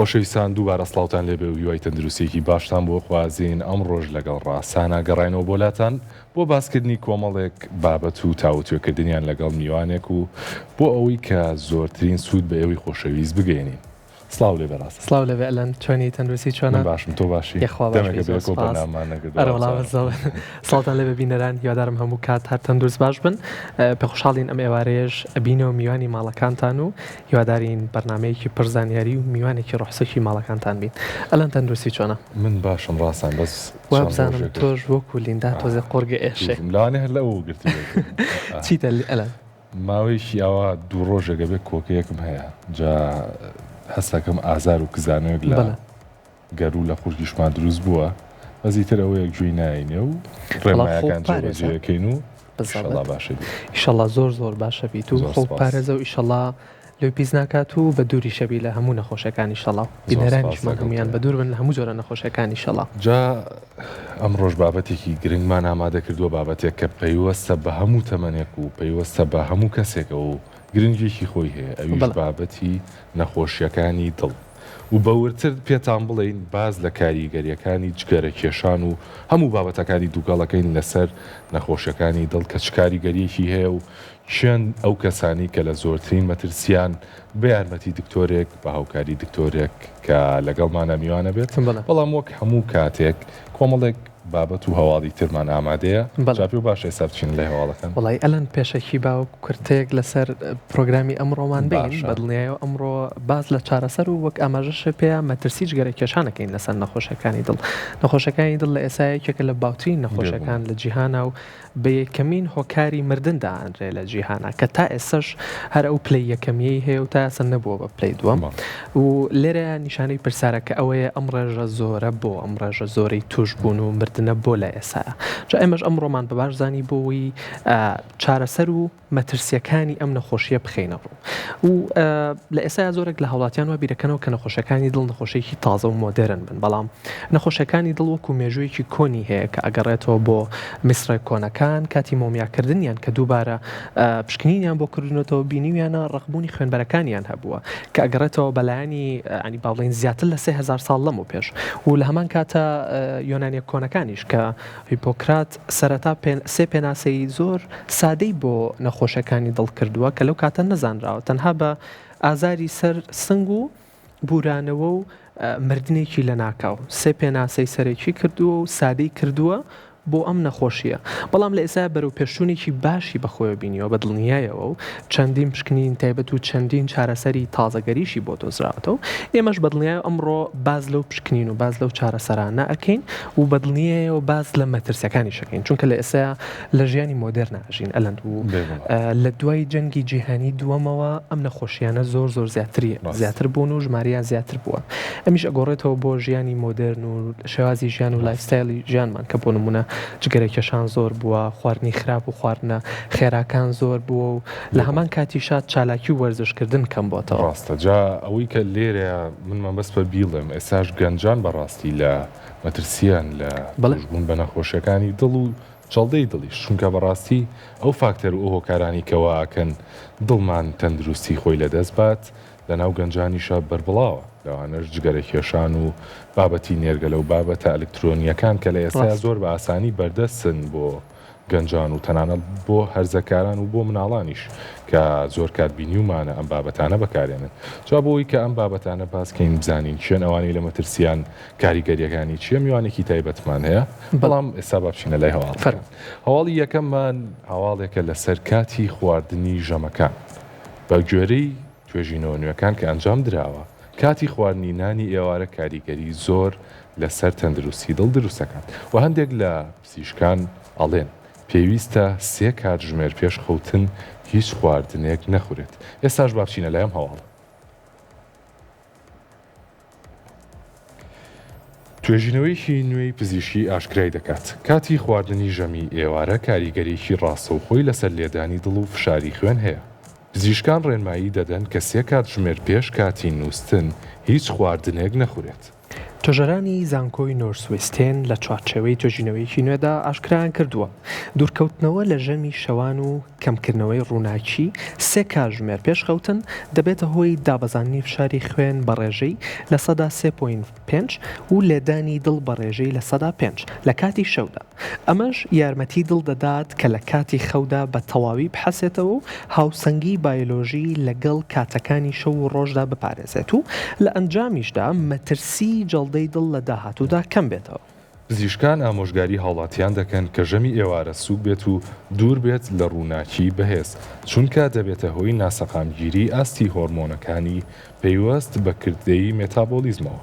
خۆشەویستان دووبارە سڵاوتان لێبێ و هیوای تەندروستێکی باشتان بۆ خوازین ئەم ڕۆژ لەگەڵ ڕاستانە گەڕاینەوە بۆلاتان بۆ باسکردنی کۆمەڵێک بابەت و تاوتوێکردنیان لەگەڵ میوانێک و بۆ ئەوەی کە زۆرترین سوود بە ئێوەی خۆشەویست بگەێنین. سڵاو لێ بەڕاست. سڵاو لەبێ ئەلەن چۆنی تەندروستی چۆنە؟ باشم تۆ باشی؟ ساڵتان لێ ببینەران هیوادارم هەموو کات هەر تەندروست باش بن. پێ خۆشحاڵین ئەم ئێوارەیەش ئەبینەوە میوانی ماڵەکانتان و هیوادارین بەرنامەیەکی پڕ زانیاری و میوانێکی ڕۆحسەکی ماڵەکانتان بین. ئەلەن تەندروستی چۆنە؟ من باشم ڕاستان بەس وابزانم تۆش وەکو لیندا تۆزە قۆرگە ئێشێ لاوانێ هەر لەوە گرتی چیتە ئەلەن؟ ماوەیەکی ئەوە دوو ڕۆژێگە بێ کۆکەیەکم هەیە جا هەستەکەم ئازار و کزانەوەک لە گەرو لە خوشکیشمان دروست بووە بەزیتر ئەوەیەک گوێی ناینێ و ڕێمایەکان جێبەجێەکەین و ئیشەڵا باشە بیت. ئیشەڵا زۆر زۆر باشە بیت و خۆ پارێزە و ئیشەڵا لەو پیس ناکات و بە دووری شەبی لە هەموو نەخۆشەکانی ئیشەڵا بینەرانیشمان هەمویان بە دوور بن لە هەموو جۆرە نەخۆشەکانی ئیشەڵا. جا ئەم ڕۆژ بابەتێکی گرنگمان ئامادە کردووە بابەتێک کە پەیوەستە بە هەموو تەمەنێک و پەیوەستە بە هەموو کەسێکەوە و گرنگێکی خۆی هەیە ئەویش بابەتی نەخۆشیەکانی دڵ و بەورتر پێتان بڵێین باز لە کاریگەریەکانی جگەرە کێشان و هەموو بابەتەکانی دووگەڵەکەین لەسەر نەخۆشیەکانی دڵ کە چ کاریگەریەکی هەیە و چێن ئەو کەسانی کە لە زۆرترین مەترسیان بە یارمەتی دکتۆرێک بە هاوکاری دکتۆرێک کە لەگەڵمانە میوانە بێت بەڵام وەک هەموو کاتێک کۆمەڵێک بابەت و هەواڵی ترمان ئامادەیە جاپی و باشە سەر بچین لە هەواڵەکان. وڵی ئەلەن پێشەکی باو کورتێک لەسەر پرۆگرامی ئەمڕۆمان بین بەدڵنیایە ئەمڕۆ باز لە چارەسەر و وەک ئاماژەشە پێ مەترسی جگەرە کێشانەکەین لەسەر نەخۆشەکانی دڵ. نەخۆشەکانی دڵ لە ئێسایەکێکە لە باوترین نەخۆشەکان لە جیهانە و بە یەکەمین هۆکاری مردندا ئەنرێ لە جیهانە کە تا ئێسش هەر ئەو پلەی یەکەمیەی هەیە و تا ئێستا نەبووە بە پلەی دووەم و لێرە نیشانەی پرسیارەکە ئەوەیە ئەم ڕێژە زۆرە بۆ ئەم ڕێژە زۆرەی توش بوون و مردنە بۆ لە ئێسایە. جا ئێمەش ئەمڕۆمان بە باشزانی بۆەوەی چارەسەر و مەترسیەکانی ئەم نەخۆشیە بخینەڕوو و لە ئێستا زۆرێک لە هەوڵاتیان وە بیرەکەنەوە کە نەخۆشەکانی دڵ نەخۆشیێکی تازە و مۆدرن بن بەڵام نەخۆشەکانی دڵ وەکو مێژوویەکی کۆنی هەیە کە ئەگەڕێتەوە بۆ میسرە کۆنەکان کاتی مۆمیاکردنیان کە دووبارە پشکنینیان بۆ کردنەوە بینیویانە ڕقبوونی خوێنبەرەکانیان هەبووە کە ئەگەڕێتەوە بەلایانی ئەنی باڵێن زیاتر لە 3000 ساڵ لەم و پێش و لە هەمان کاتە یۆنانیە کۆنەکانیش کە هیپۆکرات سەرەتا سێ پێناسەی زۆر سادەی بۆ نەخۆشەکانی دڵ کردووە کە لەو کاتە نەزانراوە تەنها بە ئازاری سەر سنگ و بورانەوە و مردنێکی لە ناکاو سێ پێناسەی سەرێکی کردووە و سادەی کردووە بۆ ئەم نەخۆشیە بەڵام لە ئێستا بەرەو پێشوونێکی باشی بەخۆی بینیەوە بە دڵنیایەوە و چەندین پشکنین تایبەت و چەندین چارەسەری تازەگەریشی بۆ دۆزراوەتەوە ئێمەش بەدڵنیایە ئەمڕۆ باز لەو پشکنین و باز لەو چارەسەرانە ئەکەین و بەدڵنیایەوە باز لە مەترسیەکانی شەکەین چونکە لە ئێستا لە ژیانی مۆدرن ئاژین ئەلەند و لە دوای جەنگی جیهانی دووەمەوە ئەم نەخۆشیانە زۆر زۆر زیاتر بوون و ژمارەیان زیاتر بووە ئەمیش ئەگۆڕێتەوە بۆ ژیانی مۆدرن و شێوازی ژیان و لایفستایلی ژیانمان کە بۆ نمونە جگەرەکێشان زۆر بووە خواردنی خراپ و خواردنە خێراکان زۆر بووە و لە هەمان کاتیشات چالاکی و وەرزشکردن کەم بۆتەوە. ڕاستە جا ئەوەی کە لێرە منمان بەس بە بیڵێم ئێساش گەنجان بەڕاستی لە مەترسیان لە بوون بە نەخۆشیەکانی دڵ و جەڵدەی دڵیش چونکە بەڕاستی ئەو فاکتەر و ئەو هۆکارانی کەواکەن دڵمان تەندروستی خۆی لەدەست بات لە ناو گەنجانیشە بەربڵاوە لەوانەش جگەرە کێشان و بابەتی نێرگەلە و بابەتە ئەلکترۆنیەکان کە لە ئێستا زۆر بە ئاسانی بەردەستن بۆ گەنجان و تەنانەت بۆ هەرزەکاران و بۆ مناڵانیش کە زۆر کاتبینیومانە ئەم بابەتانە بەکارێنن جا بۆی کە ئەم بابەتانە باسکەین بزانین چێن ئەوانەی لە مەترسیان کاریگەریەکانی چیە میوانێکی تایبەتمان هەیە بەڵام ئێستا بچینە لای هەواڵی یەکەممان هەواڵێکە لەسەر کاتی خواردنی ژەمەکان بە گوێرەی توێژینەوە نوێەکان کە ئەنجام درراوە کاتی خواردنی نانی ئێوارە کاریگەری زۆر لەسەر تەندروستی دڵ دروستەکان و هەندێک لە پزیشکان ئەڵێن پێویستە 3 کاتژمێر پێش خەوتن هیچ خواردنێک نەخورێت. ئێستاش بچینە لایەم هەواڵ. توێژینەوەیکی نوێی پزیشکی ئاشکرای دەکات کاتی خواردنی ژەمی ئێوارە کاریگەریکی ڕاستە و خۆی لەسەر لێدانی دڵ و فشاری خوێن هەیە. پزیشکان ڕێنمایی دەدەن کە 3 کاتژمێر پێش کاتی نووستن هیچ خواردنێک نەخورێت. تۆژەرانی زانکۆی نۆرسوێستێن لە چوارچێوەی توێژینەوەیەکی نوێدا ئاشکرایان کردووە دوورکەوتنەوە لە ژەمی شەوان و کەمکردنەوەی ڕووناکی 3 کاتژمێر پێشخەوتن دەبێتە هۆی دابەزاننی فشاری خوێن بە ڕێژەی لە سەدا 3.5 و لێدانی دڵ بە ڕێژەی لە سەدا 5 لە کاتی شەودا. ئەمەش یارمەتی دڵ دەدات کە لە کاتی خەودا بە تەواوی بحەسێتەوە و هاوسەنگی بایۆلۆژی لەگەڵ کاتەکانی شەو و ڕۆژدا بپارێزێت و لە ئەنجامیشدا مەترسی جەڵدەی دڵ لە داهاتوودا کەم بێتەوە. پزیشکان ئامۆژگاری هاوڵاتیان دەکەن کە ژەمی ئێوارە سووک بێت و دوور بێت لە ڕووناکی بەهێز چونکە دەبێتە هۆی ناسەقامگیری ئاستی هۆرمۆنەکانی پەیوەست بە کردەی مێتابۆلیزمەوە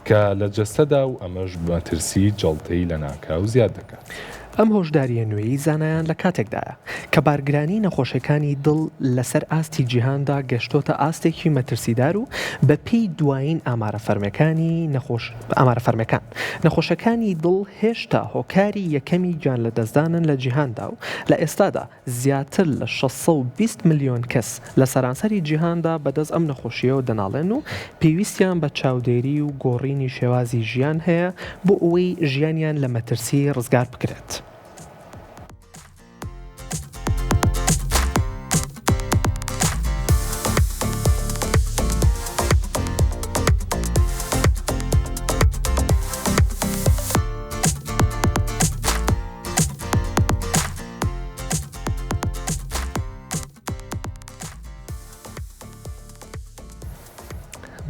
کە لە جەستەدا و ئەمەش مەترسی جەڵتەی لە ناکاو زیاد دەکات. ئەم هۆشداریە نوێی زانایان لە کاتێکدایە کە بارگرانی نەخۆشەکانی دڵ لەسەر ئاستی جیهاندا گەشتۆتە ئاستێکی مەترسیدار و بە پێی دوایین ئامارە فەرمیەکان نەخۆشەکانی دڵ هێشتا هۆکاری یەکەمی گیان لە دەستدانن لە جیهاندا و لە ئێستادا زیاتر لە 620 ملیۆن کەس لە سەرانسەری جیهاندا بەدەست ئەم نەخۆشیەوە دەناڵێن و پێویستیان بە چاودێری و گۆڕینی شێوازی ژیان هەیە بۆ ئەوەی ژیانیان لە مەترسی ڕزگار بکرێت.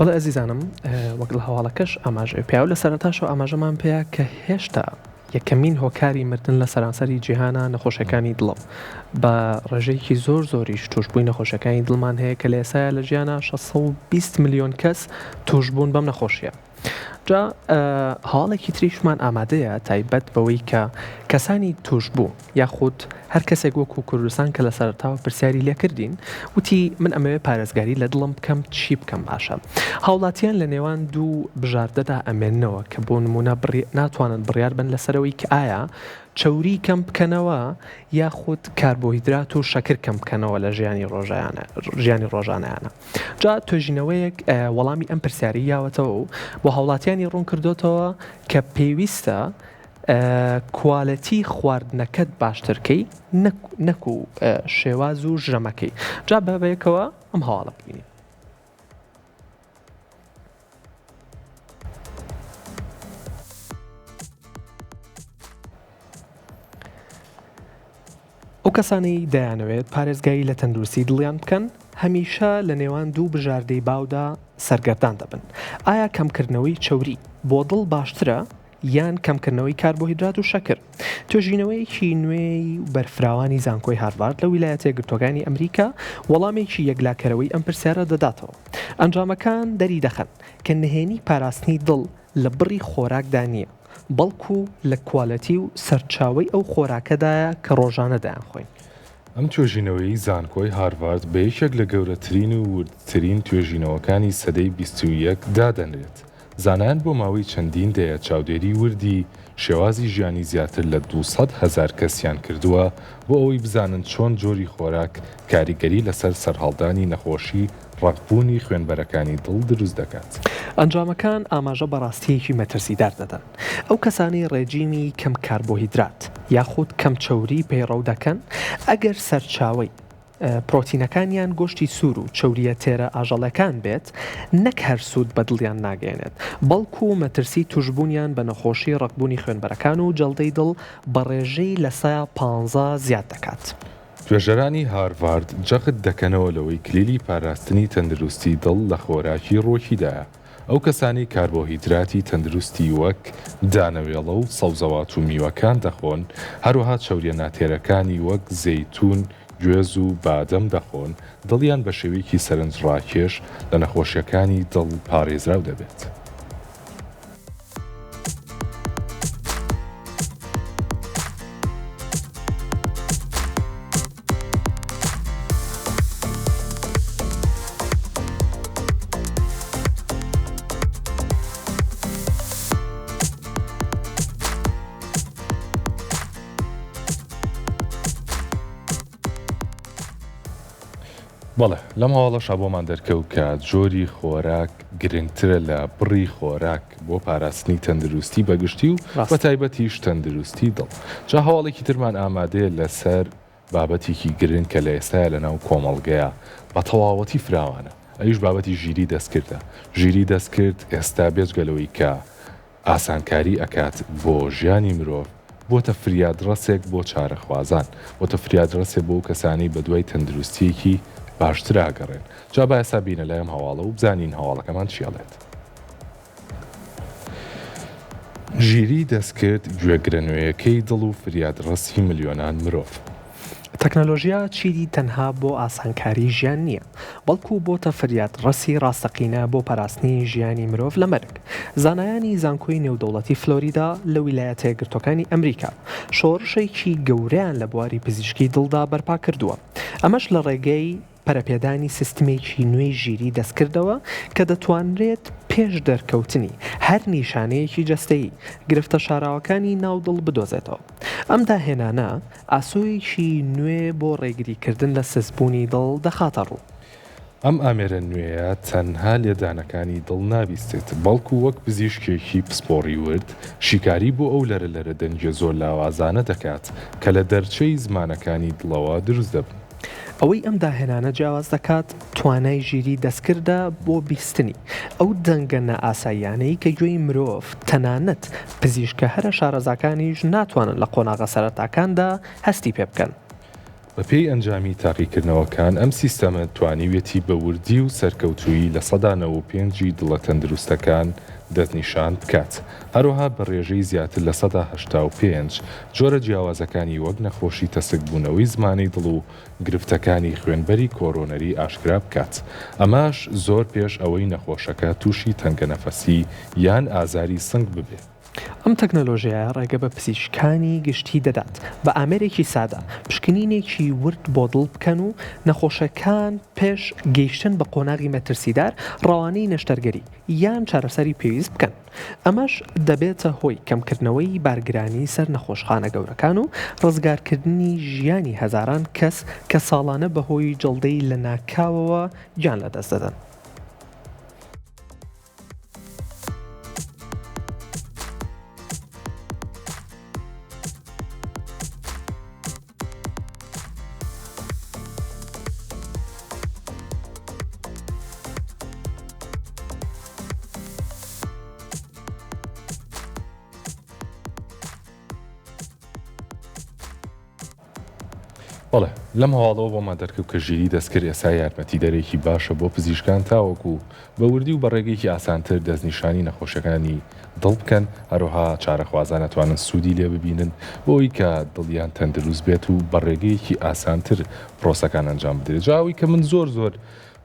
بەڵێ ئەزیزانم وەک لە هەواڵەکەش ئاماژەی پیا و لە سەرەتاشەوە ئاماژەمان پێەیە کە هێشتا یەکەمین هۆکاری مردن لە سەرانسەری جیهانە نەخۆشەکانی دڵە بە ڕێژەیەکی زۆریش توشبووی نەخۆشەکانی دڵمان هەیە کە لە ئێسایە لە ژیانە 620 ملیۆن کەس توشبوون بەم نەخۆشیە. جا هەواڵێکی تریشمان ئامادەیە تایبەت بەوەی کە کەسانی توشبوو یاخود هەر کەسێک وەکو کوردستان کە لە سەرتاوە پرسیاری لێکردین وتی من ئەمەوێ پارێزگاری لە دڵم بکەم چی بکەم باشە. هاوڵاتیان لە نێوان دوو بژاردەدا ئەمێننەوە کە بۆ نمونە ناتوانن بڕیار بن لەسەرەوەی کە ئایا چەوری کەم بکەنەوە یاخود کاربۆهیدرات و شەکر کەم بکەنەوە لە ژیانی ڕۆژانەیانە. جا توێژینەوەیەک وەڵامی ئەم پرسیاری یاوەتەوە و بۆ هاوڵاتیانی ڕوون کردوتەوە کە پێویستە کوالەتی خواردنەکەت باشترکەی نەکو شێواز و ژەمەکەی. جا بەبەیەکەوە ئەم هەواڵە ببینین. ئەو کەسانی دەیانەوێت پارێزگایی لە تەندروستی دڵیان بکەن هەمیشە لە نێوان دوو بژاردەی باودا سەرگەردان دەبن. ئایا کەمکردنەوەی چەوری بۆ دڵ باشترە یان کەمکردنەوەی کاربۆهیدرات و شەکر؟ توێژینەوەیەکی نوێی بەرفراوانی زانکۆی هاروارد لە ویلایەتە یەکگرتووەکانی ئەمریکا وەڵامێکی یەکلاکەرەوەی ئەم پرسیارە دەداتەوە. ئەنجامەکان دەری دەخەن کە نهێنی پاراستنی دڵ لە بڕی خۆراکدا نییە بەڵکو لە کوالەتی و سەرچاوی ئەو خۆراکەدایە کە ڕۆژانە دایان خۆین. ئەم توێژینەوەی زانکۆی هاروارد بە یەکێک لە گەورەترین و وردترین توێژینەوەکانی سەدەی 21 دادەنرێت. زانایان بۆ ماوەی چەندین دەیە چاودێری وردی شێوازی ژیانی زیاتر لە 200,000 کەسیان کردووە بۆ ئەوەی بزانن چۆن جۆری خۆراک کاریگەری لەسەر سەرهەڵدانی نەخۆشی ڕقبوونی خوێنبەرەکانی دڵ دروست دەکات. ئەنجامەکان ئاماژە بەڕاستیەکی مەترسیدار دەدەن. ئەو کەسانی ڕێجیمی کەم کاربۆهیدرات یاخود کەم چەوری پەیڕەو دەکەن ئەگەر سەرچاوی پرۆتینەکانیان گۆشتی سوور و چەوریە تێرە ئاژەڵەکان بێت نەک هەر سوود بە دڵیان ناگەێنێت بەڵکو مەترسی توشبوونیان بە نەخۆشی ڕقبوونی خوێنبەرەکان و جەڵدەی دڵ بە ڕێژەی لە 115 زیاد دەکات. توێژەرانی هاروارد جەخت دەکەنەوە لەوەی کلیلی پاراستنی تەندروستی دڵ لە خۆراکی ڕۆکیدایە. ئەو کەسانی کاربۆهیدراتی تەندروستی وەک دانەوێڵە و سەوزەوات و میوەکان دەخۆن هەروەها چەوریە ناتێرەکانی وەک زەیتون گوێز و بادەم دەخۆن دڵیان بە شێوەیەکی سەرنجڕاکێش لە نەخۆشیەکانی دڵ پارێزراو دەبێت. بەڵێ لەم هەواڵەش بۆمان دەرکەوت کە جۆری خۆراک گرنگترە لە بڕی خۆراک بۆ پاراستنی تەندروستی بەگشتی و بە تایبەتیش تەندروستی دڵ. جا هەواڵێکی ترمان ئامادەیە لەسەر بابەتێکی گرنگ کە لە ئێستاە لەناو کۆمەڵگەیە بە تەواوەتی فراوانە. ئەویش بابەتی ژیری دەستکردە. ژیری دەستکرد ئێستا بێجگەلەوەی کە ئاسانکاری ئەکات بۆ ژیانی مرۆڤ، بۆتە فریادڕەسێک بۆ چارەخوازان، بۆتە فریادڕەسێک بۆ کەسانی بە دوای تەندروستیەکی باشتر ئاگەڕێن. جا با ئێستا بینە لەم هەواڵە و بزانین هەواڵەکەمان چیاڵێت. ژیری دەستکرد گوێگرە دڵ و فریادڕەسی ملیۆنان مرۆڤ. تەکنەلۆژیا چیری تەنها بۆ ئاسانکاری ژیان نییە، بەڵکو بۆتە فریادڕەسی ڕاستەقینە بۆ پاراستنی ژیانی مرۆڤ لە مەرگ. زانایانی زانکۆی نێودەوڵەتی فلۆریدا لە ویلایەتە یەکگرتوەکانی ئەمریکا شۆڕشێکی گەورەیان لە بواری پزیشکی دڵدا بەرپا کردووە. ئەمەش لە ڕێگەی پەرەپێدانی سیستمێکی نوێی ژیری دەستکردەوە کە دەتوانرێت پێش دەرکەوتنی هەر نیشانەیەکی جەستەیی گرفتە شاراوەکانی ناودڵ بدۆزێتەوە. ئەم داهێنانە ئاسۆیەکی نوێ بۆ ڕێگریکردن لە سزبوونی دڵ دەخاتە ڕوو. ئەم ئامێرە نوێیە تەنها لێدانەکانی دڵ نابیستێت، بەڵکو وەک پزیشکێکی پسپۆڕی ورد شیکاری بۆ ئەو لەرە دەنجە زۆر لاوازانە دەکات کە لە دەرچەی زمانەکانی دڵەوە دروست دەبن. ئەوەی ئەم داهێنانە جیاواز دەکات توانای ژیری دەستکردە بۆ بیستنی ئەو دەنگەنە ئاساییانەی کە گوێی مرۆڤ تەنانەت پزیشکە هەرە شارەزاکانیش ناتوانن لە قۆناغە سەرەتاکاندا هەستی پێ بکەن. بە پێی ئەنجامی تاقیکردنەوەکان ئەم سیستەمە توانیوێتی بە وردی و سەرکەوتووی لە 95 دڵە تەندروستەکان دەستنیشان بکات. هەروەها بە ڕێژەی زیاتر لە 85 جۆرە جیاوازەکانی وەک نەخۆشی تەسکبوونەوەی زمانی دڵ و گرفتەکانی خوێنبەری کۆرۆنەری ئاشکرا بکات. ئەماش زۆر پێش ئەوەی نەخۆشەکە تووشی تەنگەنەفەسی یان ئازاری سنگ ببێت. ئەم تەکنەلۆژیایە ڕێگە بە پزیشکانی گشتی دەدات بە ئامێرێکی سادە پشکنینێکی ورد بۆ دڵ بکەن و نەخۆشەکان پێش گەیشتن بە قۆناغی مەترسیدار ڕەوانەی نەشتەرگەری یان چارەسەری پێویست بکەن. ئەمەش دەبێتە هۆی کەمکردنەوەی بارگرانی سەر نەخۆشخانە گەورەکان و ڕزگارکردنی ژیانی هەزاران کەس کە ساڵانە بەهۆی جەڵدەی لە ناکاوەوە گیان لەدەست دەدەن. بەڵێ لەم هەواڵەوە بۆمان دەرکەوت کە ژیری دەستکرد ئێستا یارمەتیدەرێکی باشە بۆ پزیشکان تاوەکو بە وردی و بە ڕێگەیەکی ئاسانتر دەستنیشانی نەخۆشەکانی دڵ بکەن، هەروەها چارەخوازان ئەتوانن سوودی لێ ببینن بۆی کە دڵیان تەندروست بێت و بە ڕێگەیەکی ئاسانتر پرۆسەکان ئەنجام بدرێت. جاوی کە من زۆر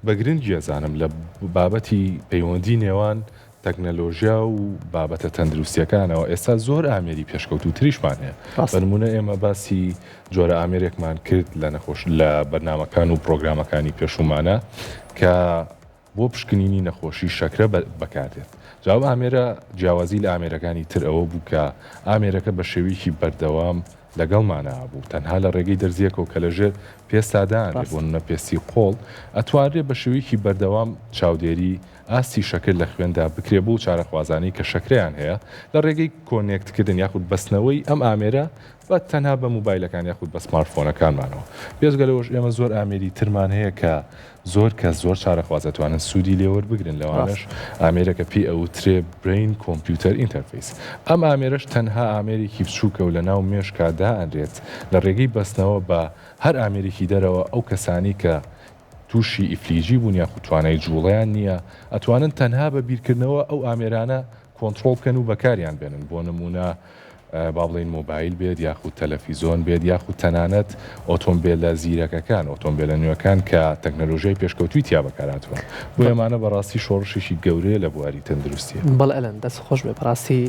بە گرنگی ئەزانم لە بابەتی پەیوەندی نێوان تەکنەلۆژیا و بابەتە تەندروستیەکانەوە ئێستا زۆر ئامێری پێشکەوت و تریشمان هەیە. بەنمونە ئێمە باسی جۆرە ئامێرێکمان کرد لە نەخۆش لە بەرنامەکان و پرۆگرامەکانی پێشومانە کە بۆ پشکنینی نەخۆشی شەکرە بەکاردێت. جاو ئامێرە جیاوازی لە ئامێرەکانی تر ئەوە بوو کە ئامێرەکە بە شێوەیەکی بەردەوام لەگەڵمانە بوو، تەنها لە ڕێگەی دەرزیەکەوە کە لەژێر پێستادان بۆ نەپێستی قۆڵ ئەتوانرێت بە شێوەیەکی بەردەوام چاودێری ئاستی شەکر لە خوێندا بکرێ بۆ چارەخوازانی کە شەکریان هەیە لە ڕێگەی کۆنێکتکردن یاخود بەستنەوەی ئەم ئامێرە بە تەنها بە موبایلەکان یاخود بە سمارتفۆنەکانمانەوە. بێزگەلەوەش ئێمە زۆر ئامێری ترمان هەیە کە زۆر کەس زۆر چارەخوازەتوانن سوودی لێوەربگرن، لەوانش ئامێرەکە پێی ئەوترێ برین کۆمپیوتەر ئینتەرفیس. ئەم ئامێرەش تەنها ئامێرێکی بچووکە و لە ناو مێشکادا ئەنرێت لە ڕێگەی بەستنەوە بە هەر ئامێرێکی دەرەوە ئەو کەسانی کە تووشی ئیفلیجی بوون یاخود توانای جوڵیان نییە ئەتوانن تەنها بە بیرکردنەوە ئەو ئامێرانە کۆنتترۆل بکەن و بەکاریان بێنن. بۆ نمونە با بڵین مۆبایل بێت یاخود تەلەڤیزۆن بێت یاخود تەنانەت ئۆتۆمبیلە زیرەکەکان ئۆتۆمبیلە نوێەکان کە تەکنەلۆژیای پێشکەوتوی تیا بەکاراتوە. بۆ ئێمانە بەڕاستی شۆڕشێکی گەورەیە لە بواری تەندروستیە. بەڵێ ئەلەن دەست خۆش بێ بەڕاستی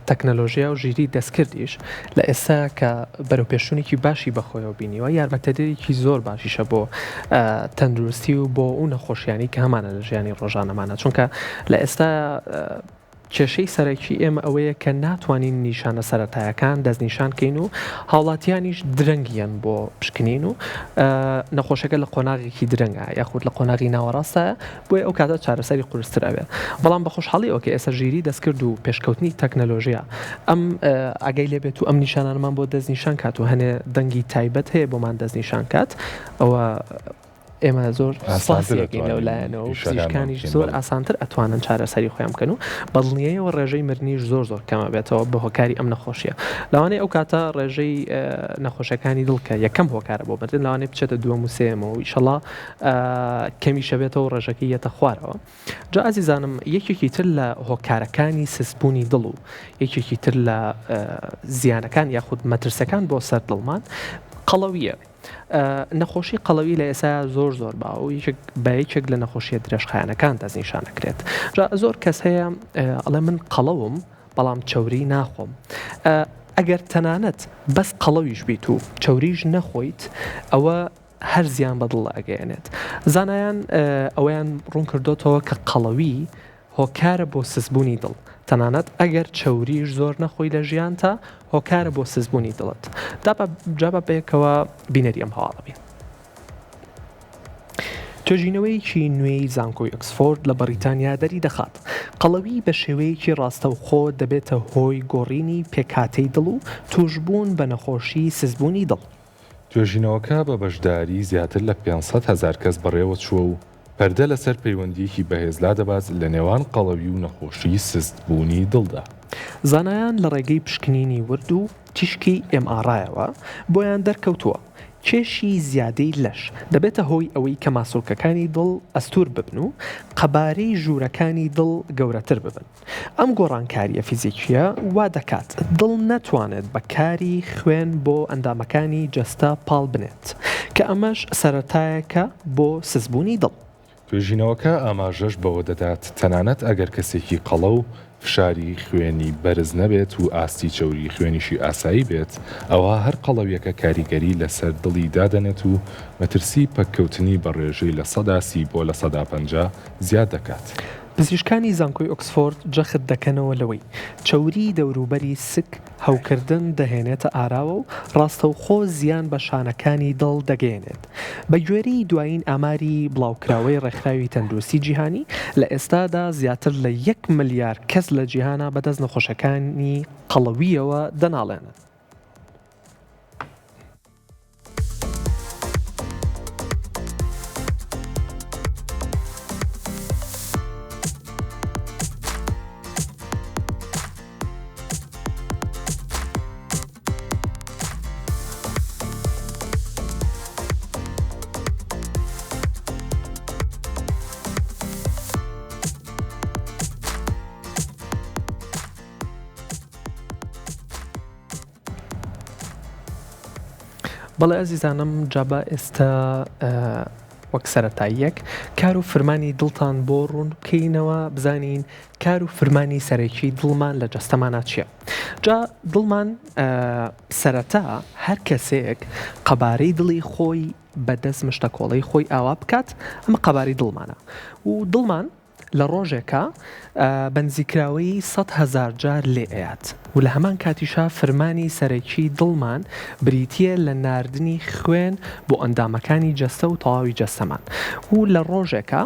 تەکنەلۆژیا و ژیری دەستکردیش لە ئێستا کە بەرەوپێشوونێکی باشی بەخۆیەوە بینیوە یارمەتەدەرێکی زۆر باشیشە بۆ تەندروستی و بۆ ئەو نەخۆشیانی کە هەمانە لە ژیانی ڕۆژانەمانە، چونکە لە ئێستا کێشەی سەرەکی ئێمە ئەوەیە کە ناتوانین نیشانە سەرەتایەکان دەستنیشانکەین و هاوڵاتیانیش درەنگیان بۆ پشکنین و نەخۆشەکە لە قۆناغێکی درەنگە یاخود لە قۆناغی ناوەڕاستە بۆیە ئەو کاتە چارەسەری قورستر ئەوێت بەڵام بە خۆشحاڵی ئەوکە ئێستا ژیری دەستکرد و پێشکەوتنی تەکنەلۆژیە ئەم ئەگەی لێبێت و ئەم نیشانانمان بۆ دەستنیشان کات و هەنێ دەنگی تایبەت هەیە بۆمان دەستنیشان کات ئەوە ئێمە زۆر ساسیەکەین لەولایەنەوە و پزیشکانیش زۆر ئاسانتر ئەتوانن چارەسەری خۆیان بکەن و بەدڵنیاییەوە ڕێژەی مردنیش زۆر کەمە بێتەوە بە هۆکاری ئەم نەخۆشیە لەوانەیە ئەو کاتە ڕێژەی نەخۆشەکانی دڵ کە یەکەم هۆکارە بۆ مردن لەوانەیە بچێتە دووەم و سێمەوە ئیشەڵا کەمیشە بێتەوە ڕێژەکەی یەتە خوارەوە جا ئازیزانم یەکێکی تر لە هۆکارەکانی سسبوونی دڵ و یەکێکی تر لە زیانەکان یاخود مەترسەکان بۆ سەر دڵمان قەڵەویە نەخۆشی قەڵەوی لە ئێستا زۆر باو و یەکێک لە نەخۆشیە درێژخایەنەکان دەستنیشانەکرێت جا زۆر کەس هەیە ئەڵێ من قەڵەوم بەڵام چەوری ناخۆم ئەگەر تەنانەت بەس قەڵەویش بیت و چەوریش نەخۆیت ئەوە هەر زیان بەدڵ ئەگەیەنێت زانایان ئەویان ڕوون کردوتەوە کە قەڵەوی هۆکارە بۆ سسبوونی دڵ تەنانەت ئەگەر چەوریش زۆر نەخۆی لە ژیان تا هۆکارە بۆ سزبوونی دڵت جابە بەیەکەوە بینەری ئەم هەواڵەبی توێژینەوەیکی نوێی زانکۆی ئۆکسفۆرد لە بەریتانیا دەری دەخات قەڵەوی بە شێوەیەکی ڕاستەوخۆ دەبێتە هۆی گۆڕینی پێکاتەی دڵ و توشبوون بە نەخۆشی سزبوونی دڵ توێژینەوەکە بە بەشداری زیاتر لە 500,000 کەس بەڕێوە چووە و پەردە لەسەر پەیوەندیەکی بەهێزلا دەبات لە نێوان قەڵەوی و نەخۆشی سستبوونی دڵدا زانایان لە ڕێگەی پشکنینی ورد و تیشکی MRIەوە بۆیان دەرکەوتووە کێشی زیادەی لەش دەبێتە هۆی ئەوەی کە ماسوولکەکانی دڵ ئەستور ببن و قەبارەی ژوورەکانی دڵ گەورەتر ببن ئەم گۆڕانکاریە فیزیکیە وا دەکات دڵ نەتوانێت بەکاری خوێن بۆ ئەندامەکانی جەستە پاڵ بنێت کە ئەمەش سەرەتایەکە بۆ سزبوونی دڵ توێژینەوەکە ئاماژەش بەوە دەدات تەنانەت ئەگەر کەسێکی قەڵە و فشاری خوێنی بەرز نەبێت و ئاستی چەوری خوێنیشی ئاسایی بێت ئەوە هەر قەڵەویەکە کاریگەری لەسەر دڵی دادەنێت و مەترسی پەککەوتنی بە ڕێژەی لە 130 بۆ لە 150 زیاد دەکات. پزیشکانی زانکۆی ئۆکسفۆرد جەخت دەکەنەوە لەوەی چەوری دەوروبەری سک هەوکردن دەهێنێتە ئاراوە و ڕاستەوخۆ زیان بە شانەکانی دڵ دەگەێنێت بە گوێرەی دوایین ئاماری بڵاوکراوەی ڕێکخراوی تەندروستی جیهانی لە ئێستادا زیاتر لە 1 ملیار کەس لە جیهانە بەدەست نەخۆشەکانی قەڵەویەوە دەناڵێنن. بەڵێ ئەزیزانم جابە ئێستا وەک سەرەتاییەک کار و فرمانی دڵتان بۆ ڕوون بکەینەوە بزانین کار و فرمانی سەرەکی دڵمان لە جەستەمانە چییە؟ جا دڵمان سەرەتا هەر کەسێک قەبارەی دڵی خۆی بەدەست مشتەکۆڵەی خۆی ئاوا بکات ئەمە قەباری دڵمانە و دڵمان لە ڕۆژێکە بەنزیکراوەی 100,000 جار لێ ئەیات و لە هەمان کاتیشا فرمانی سەرەکی دڵمان بریتیە لە ناردنی خوێن بۆ ئەندامەکانی جەستە و تەواوی جەستەمان و لە ڕۆژێکە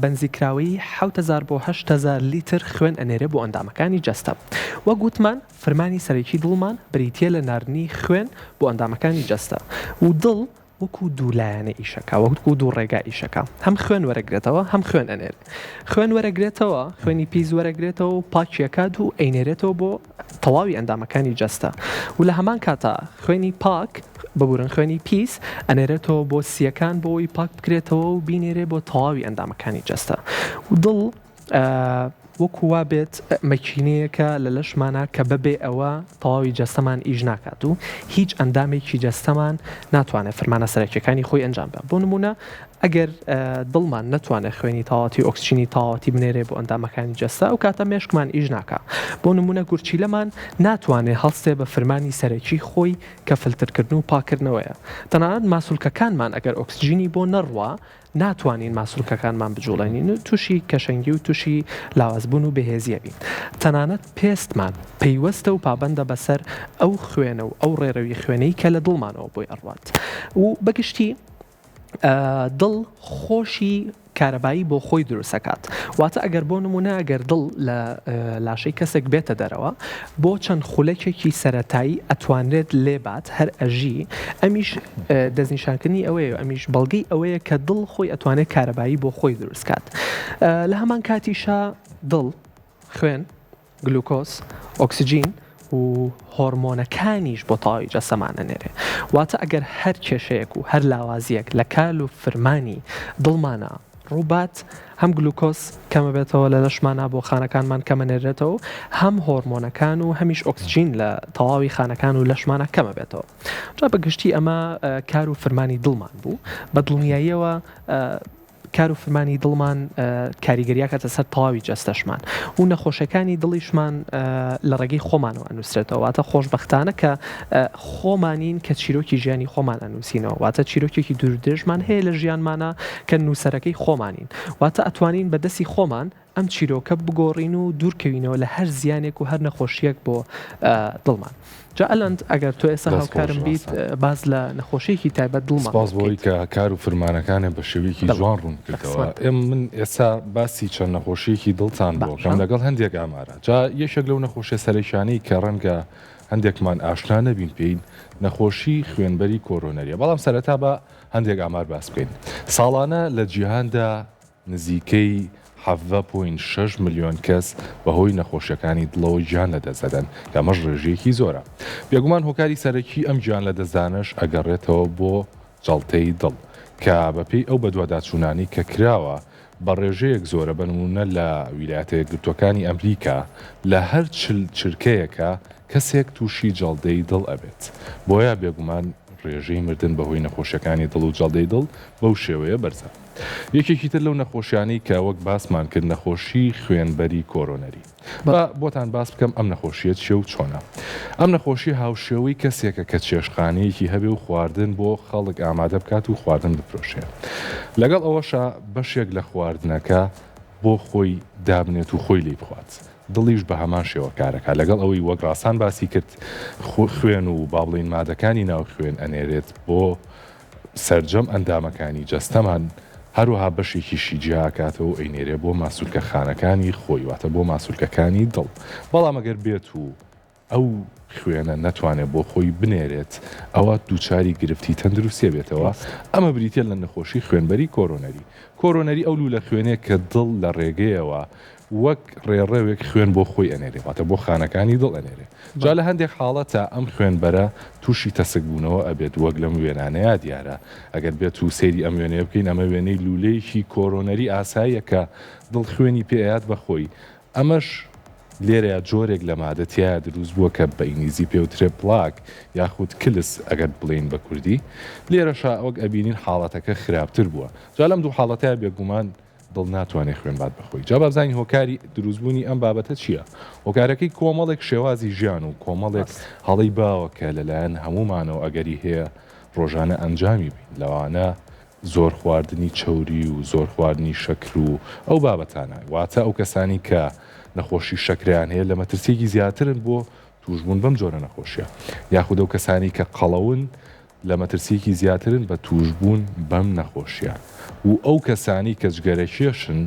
بەنزیکراوەی 7,000 بۆ 8,000 لیتر خوێن ئەنێرە بۆ ئەندامەکانی جەستە وە گوتمان فرمانی سەرەکی دڵمان بریتیە لە ناردنی خوێن بۆ ئەندامەکانی جەستە و دڵ وەکو دوولایەنە ئیشەکە وەکو دوو ڕێگا ئیشەکە هەم خوێن وەرەگرێتەوە هەم خوێن ئەنێر خوێن وەرەگرێتەوە خوێنی پیس وەرەگرێتەوە و پاکیەکات و ئەینێرێتەوە بۆ تەواوی ئەندامەکانی جەستە و لە هەمان کاتە خوێنی پاک ببورن خوێنی پیس ئەنێرێتەوە بۆ سیەکان بۆەوەی پاک بکرێتەوە و بینێرێ بۆ تەواوی ئەندامەکانی جەستە و دڵ وەکووا بێت مەکینەیەکە لە لەشمانە کە بەبێ ئەوە تەواوی جەستەمان ئیژ ناکات و هیچ ئەندامێکی جەستەمان ناتوانێت فرمانە سەرەکیەکانی خۆی ئەنجام بێت بۆ نمونە ئەگەر دڵمان نەتوانێت خوێنی تاواتی ئۆکسسیجینی تاواتی بنێرێ بۆ ئەندامەکانی جەستە و کاتە مێشکمان ئیش ناکە. بۆ نمونە گورچیلەمان ناتوانێت هەڵستێ بە فرمانی سەرەکی خۆی کە فلترکردن و پاکردنەوەیە. تەنانەت ماسوولکەکانمان ئەگەر ئۆکسسیجینی بۆ نەڕوا ناتوانین ماسوولکەکانمان بجوڵێنین و تووشی کەشەنگی و تووشی لاوازبوون و بەهێزیە بین. تەنانەت پێستمان پەیوەستە و پابەندە بەسەر ئەو خوێنە و ئەو ڕێڕەوی خوێنەی کە لە دڵمانەوە بۆی ئەڕوات. و بەگشتی دڵ خۆشی کارەبایی بۆ خۆی دروستەکات. واتە ئەگەر بۆ نمونە ئەگەر دڵ لە لاشەی کەسێک بێتە دەرەوە بۆ چەند خولەکێکی سەرەتایی ئەتوانرێت لێبات هەر ئەژی ئەمیش دەستنیشانکردنی ئەوەیە ئەمیش بەڵگەی ئەوەیە کە دڵ خۆی ئەتوانێت کارەبایی بۆ خۆی دروستکات. لە هەمان کاتیشا دڵ خوێن گلوکۆز ئۆکسسیجین و هۆرمۆنەکانیش بۆ تاوی جەستەمانە نێرێ. واتە ئەگەر هەر کێشەیەک و هەر لاوازیەک لە کال و فرمانی دڵمانە ڕووبات هەم گلوکۆز کەمە بێتەوە لە لەشمانە بۆ خانەکانمان کەمە نێرێتەوە هەم هۆرمۆنەکان و هەمیش ئۆکسسیجین لە تەواوی خانەکان و لەشمانە کەمە بێتەوە. جا بەگشتی ئەمە کار و فرمانی دڵمان بوو بە دڵنیاییەوە کار و فرمانی دڵمان کاریگەریاکەتە سەر تەواوی جەستەشمان و نەخۆشەکانی دڵیشمان لە ڕێگەی خۆمانەوە ئەنووسرێتەوە. واتە خۆشبەختانە کە خۆمانین کە چیرۆکی ژیانی خۆمان ئەنووسینەوە. واتە چیرۆکێکی دوورودێژمان هەیە لە ژیانمانە کە نووسەرەکەی خۆمانین. واتە ئەتوانین بەدەستی خۆمان ئەم چیرۆکە بگۆڕین و دوورکەوینەوە لە هەر زیانێک و هەر نەخۆشیەک بۆ دڵمان. جا ئەلەند ئەگەر تۆ ئێستا هاوکارم بیت باز لە نەخۆشیێکی تایبەت دڵمان سپاس بۆی کە کار و فرمانەکانە بە شێوەیەکی جوان ڕوون کردەوە. من ئێستا باسی چەند نەخۆشیەکی دڵتان بۆ کەم لەگەڵ هەندێک ئامارە. جا یەکێک لەو نەخۆشیە سەرەکیانەی کە ڕەنگە هەندێکمان ئاشنا نەبین پێین نەخۆشی خوێنبەری کۆرۆنەریە. بەڵام سەرەتا بە هەندێک ئامار باس بکەین. ساڵانە لە جیهاندا نزیکەی 7.6 ملیۆن کەس بەهۆی نەخۆشیەکانی دڵەوە گیان لەدەستدەن کە ئەمەش ڕێژەیەکی زۆرە. بێگومان هۆکاری سەرەکی ئەم گیان لەدەستدانش ئەگەڕێتەوە بۆ جەڵتەی دڵ کە بەپێی ئەو بەدواداچوونانی کە کراوە بە ڕێژەیەک زۆرە بنمونە لە ویلایەتە یەکگرتووەکانی ئەمریکا لە هەر چرکەیەکە کەسێک تووشی جەڵدەی دڵ ئەبێت. بۆیە بێگومان ڕێژەی مردن بەهۆی نەخۆشیەکانی دڵ و جەڵدەی دڵ بەو شێوەیە بەرزە. یەکێکی تر لەو نەخۆشیانەی کە وەک باسمان کرد نەخۆشی خوێنبەری کۆرۆنەری. بۆتان باس بکەم ئەم نەخۆشیەت شێ و چۆنە. ئەم نەخۆشی هاوشێوەی کەسێکە کە چێشخانەیەکی هەبێ و خواردن بۆ خەڵک ئامادە بکات و خواردن بفرۆشێ. لەگەڵ ئەوەشە بەشێک لە خواردنەکە بۆ خۆی دابنێت و خۆی لێ بخوات. دڵیش بە هەمان شێوە کارەکە لەگەڵ ئەوەی وەک ڕاستان باسی کرد خوێن و با بڵین مادەکانی ناو خوێن ئەنێرێت بۆ سەرجەم ئەندامەکانی جەستەمان هەروها بەشێکیشی جیاکاتەوە و ئەینێرێ بۆ ماسوولکە خانەکانی خۆی واتە بۆ ماسوولکەکانی دڵ. بەڵام ئەگەر بێت و ئەو خوێنە نەتوانێت بۆ خۆی بنێرێت ئەوە دووچاری گرفتی تەندروستیە بێتەوە. ئەمە بریتە لە نەخۆشی خوێنبەری کۆرۆنەری. کۆرۆنەری ئەو لە خوێنێک کە دڵ لە ڕێگەیەوە وەک ڕێڕەوێک خوێن بۆ خۆی ئەنێرێ واتە بۆ خانەکانی دڵ ئەنێرێ. جا لە هەندێک حاڵەتە ئەم خوێنبەرە تووشی تەسکبوونەوە ئەبێت وەک لەم وێنانەیە دیارە. ئەگەر بێت و سەیری ئەم وێنەیە بکەین ئەمە وێنەی لولەیەکی کۆرۆنەری ئاساییە کە دڵ خوێنی پێیات بەخۆی. ئەمەش لێرەیە جۆرێک لە مادەتیایە دروست بووە کە بە ئینگلیزی پێوترێ پلاک یاخود کلس ئەگەر بڵین بە کوردی. لێرەشا وەک ئەبینین حاڵەتەکە خراپتر بووە. جا لەم دوو حاڵەتەیە بێگومان دڵ ناتوانێت خوێن بات بەخۆی. جا بابزانین هۆکاری دروستبوونی ئەم بابەتە چییە؟ هۆکارەکەی کۆمەڵێک شێوازی ژیان و کۆمەڵێک هەڵی باوەکە لەلایەن هەمومانەوە ئەگەری هەیە ڕۆژانە ئەنجامی بین. لەوانە زۆر خواردنی چەوری و زۆر خواردنی شەکر و ئەو بابەتانە. واتە ئەو کەسانی کە نەخۆشی شەکریان هەیە لە مەترسیەکی زیاترن بۆ توشبوون بەم جۆرە نەخۆشیە. یاخود ئەو کەسانی کە قەڵەون لە مەترسیەکی زیاترن بە توشبوون بەم نەخۆشیە. و ئەو کەسانی کە جگەرەکێشن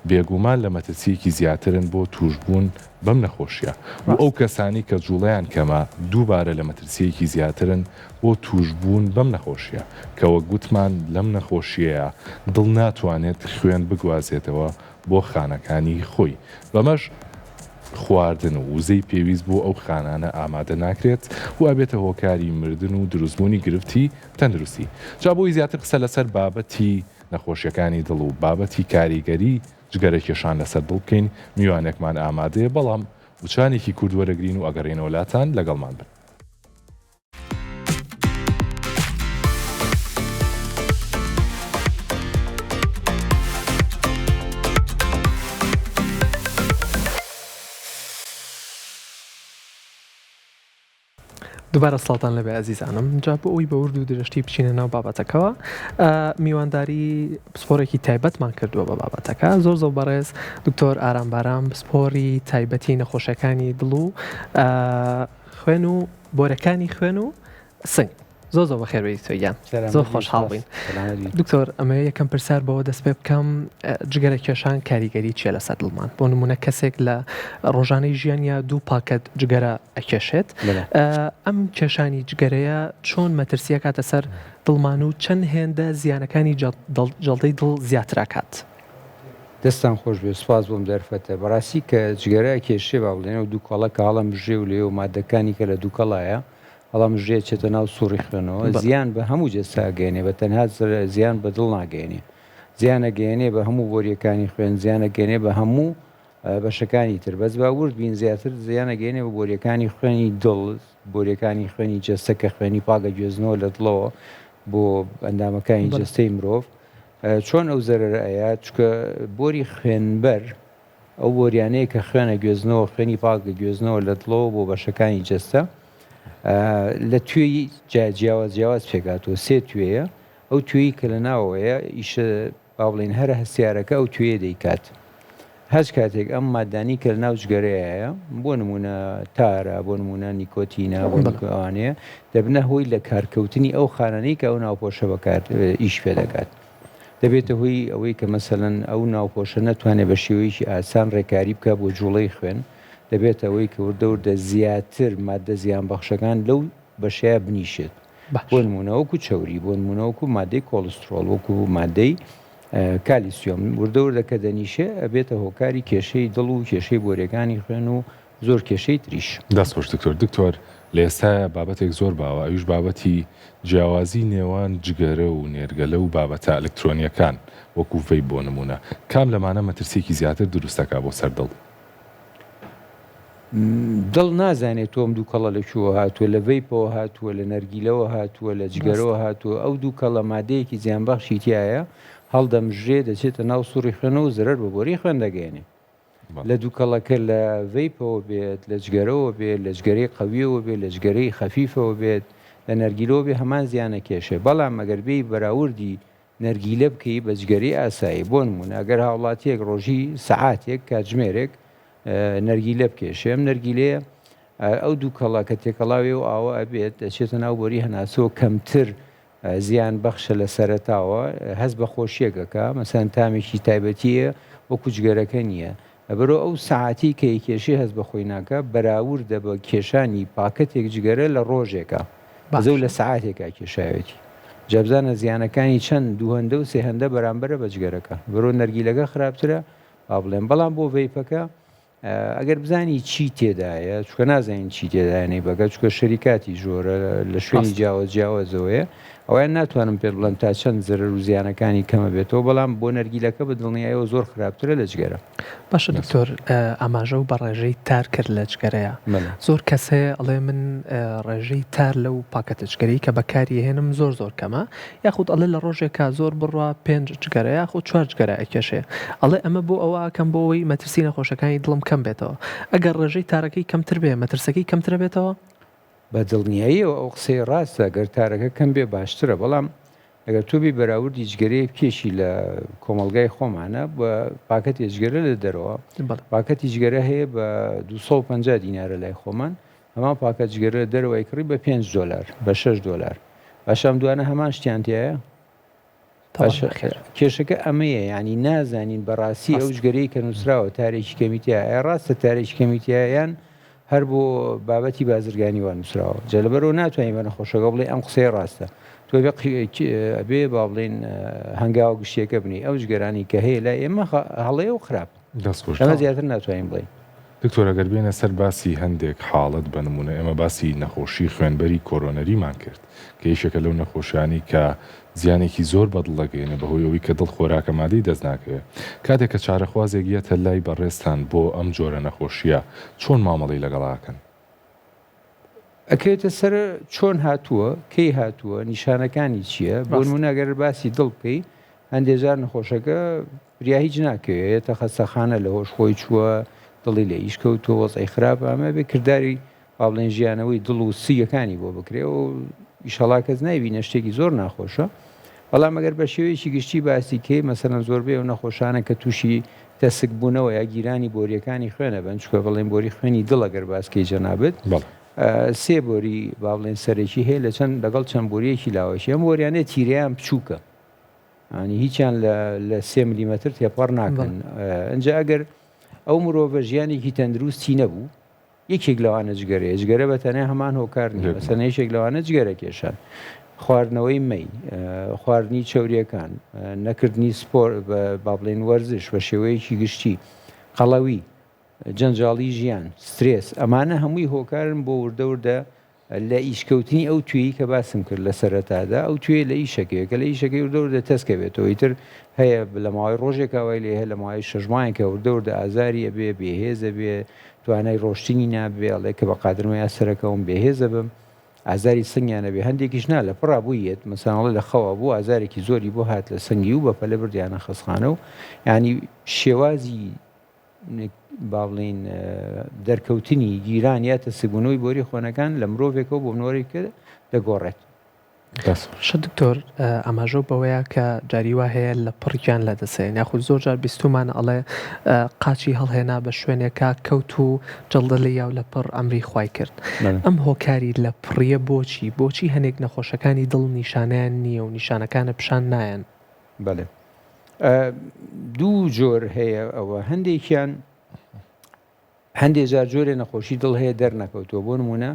بێگومان لە مەترسیەکی زیاترن بۆ توشبوون بەم نەخۆشیە. و ئەو کەسانی کە جوڵەیان کەمە دووبارە لە مەترسیەکی زیاترن بۆ توشبوون بەم نەخۆشیە کەوە گوتمان لەم نەخۆشیەیە دڵ ناتوانێت خوێن بگوازێتەوە بۆ خانەکانی خۆی. بەمەش خواردن و وزەی پێویست بۆ ئەو خانانە ئامادە ناکرێت و ئەبێتە هۆکاری مردن و دروستبوونی گرفتی تەندروستی. جا بۆی زیاتر قسە لەسەر بابەتی نەخۆشیەکانی دڵ و بابەتی کاریگەری جگەرەکێشان لەسەر دڵ بکەین. میوانێکمان ئامادەیە بەڵام وچانێکی کورد وەرەگرین و ئەگەڕێنەوە لاتان لەگەڵمان بن. دووبارە ساڵتان لەبێ ئازیزانم جا بۆ ئەوی بە ورد و درشتی بچینە ناو بابەتەکەەوە میوانداری پسپۆرێکی تایبەتمان کردووە بە بابەتەکە زۆر بەڕێز دکتۆر ئارامباران پسپۆری تایبەتی نەخۆشەکانی دڵ و خوێن و بۆرەکانی خوێن و سنگ زۆر بەخێربێت تۆیان زۆر خۆشحاڵبین دکتۆر ئەمە یەکەم پرسیار بەوە دەست پێ بکەم جگەرە کێشان کاریگەری چیە لەسەر دڵمان بۆ نمونە کەسێک لە ڕۆژانەی ژیانیا دوو پاکەت جگەرە ئەکێشێت ئەم کێشانی جگەرەیە چۆن مەترسیە کاتە سەر دڵمان و چەند هێندە زیانەکانی جەڵدەی دڵ زیاترەکات دەستان خۆش بێ سوپاس بۆم دەرفەتە بەڕاستی کە جگەرە کێشێ با بڵێنە و دووکەڵە کە هەڵم بژێ و لێ و مادەکانی کە لە دووکەڵایە هەڵام ژێ چێتە ناو سوڕی خوێنەوە زیان بە هەموو جەستاگەێنێ بە تەنها زیان بە دڵ ناگەێنێ زیانەگەێنێ بە هەموو بۆریەکانی خوێن زیانەگەێنێ بە هەموو بەشەکانی تر بەس باورد بین زیاتر زیانەگەێنێ بە بۆریەکانی خوێنی دڵ بۆریەکانی خوێنی جەستە کە خوێنی پاگە گوێزنەوە لە دڵەوە بۆ ئەندامەکانی جەستەی مرۆڤ چۆن ئەو زەرەرەیە چکە بۆری خوێنبەر ئەو بۆریانەیە کە خوێنە گوێزنەوە خوێنی پاگە گوێزنەوە لە دڵەوە بۆ بەشەکانی جەستە لە توێی جیاواز پێکاتەوە سێ توێیە ئەو توێی کە لە ناوەیە ئیشە با بڵێن هەرە هەستیارەکە ئەو توێ دەیکات هەچ کاتێک ئەم مادانی کە لە ناو جگەرەیە بۆ نمونە تارە بۆ نمونە نیکۆتینە بۆوانەیە دەبنە هۆی لە کارکەوتنی ئەو خانانەی کە ئەو ناوپۆشە بەکار ئیش پێ دەکات دەبێتە هۆی ئەوەی کە مەسەلەن ئەو ناوپۆشە نەتوانێت بە شێوەیەکی ئاسان ڕێکاری بکە بۆ جوڵەی خوێن دەبێت ئەوەی کە وردە زیاتر مادە زیان بەخشەکان لەو بەشەیە بنیشێت بۆ نمونەوەکو چەوری بۆ نمونەوەکو مادەی کۆلسترۆل وەکو مادەی کالیسیۆم وردە کە دەنیشێ ئەبێتە هۆکاری کێشەی دڵ و کێشەی بۆرەکانی خوێن و زۆر کێشەی تریش دەستخۆش دکتۆر لە ئێستا بابەتێک زۆر باوە ئەویش بابەتی جیاوازی نێوان جگەرە و نێرگەلە و بابەتە ئەلکترۆنیەکان وەکو فەی بۆ نمونە کام لەمانە مەترسێکی زیاتر دروستەکە بۆ سەر دڵ دڵ نازانێت تۆم دووکەڵە لەکوێوە هاتووە لە ڤەیپەوە هاتووە لە نەرگیلەوە هاتووە لە جگەرەوە هاتووە ئەو دووکەڵە مادەیەکی زیانبەخشی تایە هەڵدەمژێ دەچێتە ناو سوڕی خوێنەوە و زەرەر بە بۆری خوێن دەگەێنێ لە دووکەڵەکە لە ڤەیپەوە بێت لە جگەرەوە بێت لە جگەرەی قەویەوە بێت لە جگەرەی خەفیفەوە بێت لە نەرگیلەوە بێ هەمان زیانە کێشێ بەڵام ئەگەربێی بەراوردی نەرگیلە بکەی بە جگەرەی ئاسایی بۆ نمونە ئەگەر هاوڵاتیەک ڕۆژی سەعاتێک کاتژمێرێک نەرگیلە بکێشێ ئەم نەرگیلەیە ئەو دووکەڵە کە تێکەڵاوێ و ئاوە ئەبێت دەچێتە ناو بۆری هەناسەوە کەمتر زیان بەخشە لە سەرەتاوە هەست بە خۆشیەکەکە مەسەن تامێکی تایبەتیە وەکو جگەرەکە نییە ئەبەرۆ ئەو ساعتی کە کێشی هەست بە خۆی ناکە بەراوردە بە کێشانی پاکەتێک جگەرە لە ڕۆژێکە بەزەو لە ساعاتێکا کێشاوێتی جەبزانە زیانەکانی چەند دووهەندە و سێهەندە بەرامبەرە بە جگەرەکە بەرۆ نەرگیلەکە خراپترە با بڵێن بەڵام بۆ ڤەیپەکە ئەگەر بزانی چی تێدایە چکە نازانین چی تێدایانەی بەگە چکە شەریکاتی ژۆرە لە شوێنی جیاوازەوەیە ئەویان ناتوانم پێ بڵێن تا چەند زەرەر و زیانەکانی کەمە بێتەوە بەڵام بۆ نەرگیلەکە بە دڵنیایەوە زۆر خراپترە لە جگەرە باشە دکتۆر ئاماژە و بە ڕێژەی تار کرد لە جگەرەیە زۆر کەسێ ئەڵێ من ڕێژەی تار لەو پاکەتە جگەرەی کە بەکاری هێنم زۆر کەمە یاخود ئەڵێ لە ڕۆژێکا زۆر بڕوا 5 جگەرە یاخود 4 جگەرە ئەکێشێ ئەڵێ ئەمە بۆ ئەوە کەم بۆەوەی مەترسی نەخۆشەکانی دڵم کەم بێتەوە ئەگەر ڕێژەی تارەکەی کەمتر بێ مەترسەکەی کەمترە بێتەوە بە دڵنیاییەوە ئەو قسەی ڕاستە گەر تارەکە کەم بێ باشترە بەڵام ئەگەر توبی بەراوردی جگەرەیە بکێشی لە کۆمەلگای خۆمانە بە پاکەتی جگەرە لە دەرەوە پاکەتی جگەرە هەیە بە 250 دینارە لای خۆمان هەمان پاکەت جگەرە دەرەوەی کڕی بە $5 بە $6 باشام دوانە هەمان شتیانتیایە کێشەکە ئەمەیە ینی نازانین بەڕاستی ئەو جگەرەی کە نووسراوە تارێکی کەمیتیایە ڕاستە تارێکی کەمیتیایان هەر بۆ بابەتی بازرگانی وان نووسراوە جەلبەرەوە ناتوانین بە نەخۆشەکە بڵێ ئەم قسەی ڕاستە تۆ ئەبێ با بڵێن هەنگاوە گشتێکە بنی ئەو جگەرانی کە هەیە لای ئێمە هەڵەیە و خراپ ئەمە زیاتر ناتوانین بڵێن دکتۆر ئەگەر بێنە سەر باسی هەندێک حاڵەت بە نمونە ئێمە باسی نەخۆشی خوێنبەری کۆرۆنەریمان کرد کە یەکێکە لەو نەخۆشیانی کە زیانێکی زۆر بەدڵەگەێنە بەهۆیەوەی کە دڵ خۆراکە مادەی دەست ناکەوێت کاتێک کە چارەخوازێک یەتە لای بەڕێستان بۆ ئەم جۆرە نەخۆشیە چۆن مامەڵی لەگەڵاکەن ئەکەوێتە سەر چۆن هاتووە کەی هاتووە نیشانەکانی چییە بۆ نمونەگەر باسی دڵ بکەی هەندێجار نەخۆشەکە بریا هیچ ناکەوێتە خەستەخانە لە هۆش خۆی چووە دڵی لە ئیشکەوتۆ وەزعی خراپ ئەمە بێ کردداری با بڵێن ژیانەوەی دڵ و سیەکانی بۆ بکرێ و ئیشەڵا کەس نایبینە شتێکی زۆر ناخۆشە بەڵام ئەگەر بە شێوەیەکی گشتی باسی کەی مەسەلەن زۆربەی ئەو نەخۆشانە کە تووشی تەسک بوونەوە یا گیرانی بۆریەکانی خوێنە بن چکە بڵێن بۆری خوێنی دڵ ئەگەر باسکەی جەنابێت سێ بۆری با بڵێن سەرێکی هەیە لە چەند لەگەڵ چەند بۆریەکی لاوەشی ئەم بۆریانەیە تیرەیان بچووکە ینی هیچیان لە 3 میلیمەتر تێپەڕ ناکەن ئەنجا ئەگەر ئەو مرۆڤە ژیانێکی تەندروستی نەبوو یەکێک لەوانە جگەرەیە جگەرە بەتەنیا هەمان هۆکار نیە مەسەلەن یەکێک لەوانە جگەرە کێشان خواردنەوەی مەی خواردنی چەوریەکان نەکردنی سپۆر با بڵێن وەرزش بە شێوەیەکی گشتی قەڵەوی جەنجاڵی ژیان سترێس ئەمانە هەمووی هۆکارن بۆ وردە لە ئیشکەوتنی ئەو توێی کە باسم کرد لە سەرەتادا ئەو توێ لە ئیشەکەوێت کە لە ئیشەکەی وردە تەسکەوێتەوە ئیتر هەیە لە ماوەی ڕۆژێکاوای لێ هەیە لە ماوەی 6 مانگێکە وردە ئازاری ئەبێ بێهێزە بێ توانای ڕۆشتنی نابێ ئەڵێ کە بە قادرمەیە سەرەکەوم بێهێزە بم ئازاری سنگیانە بێ هەندێکیش نا لە پڕا بوویەت مەساڵە لە خەوە بوو ئازارێکی زۆری بۆ هات لە سنگی و بە پەلە بردیانە خەسخانە و ینی شێوازی با بڵێن دەرکەوتنی گیران یا تەسکبوونەوەی بۆری خۆنەکان لە مرۆڤێکەوە بۆ منۆڕێکە دەگۆڕێت. دکتۆر ئەماژۆ بەوەیە کە جاری وا هەیە لە پڕیان لە دەسێن یاخود زۆر جار بیستومانە ئەڵێ قاچی هەڵهێنا بە شوێنێکە کەوت و جەڵدە لە یاو لە پڕ ئەمری خوای کرد ئەم هۆکاری لە پڕیە بۆچی هەنێک نەخۆشەکانی دڵ نیشانیان نییە و نیشانەکانە پیشان نایەن؟ بەڵێ دوو جۆر هەیە ئەوە هەندێک جار جۆرێ نەخۆشی دڵ هەیە دەرنەکەوتەوە بۆ نمونە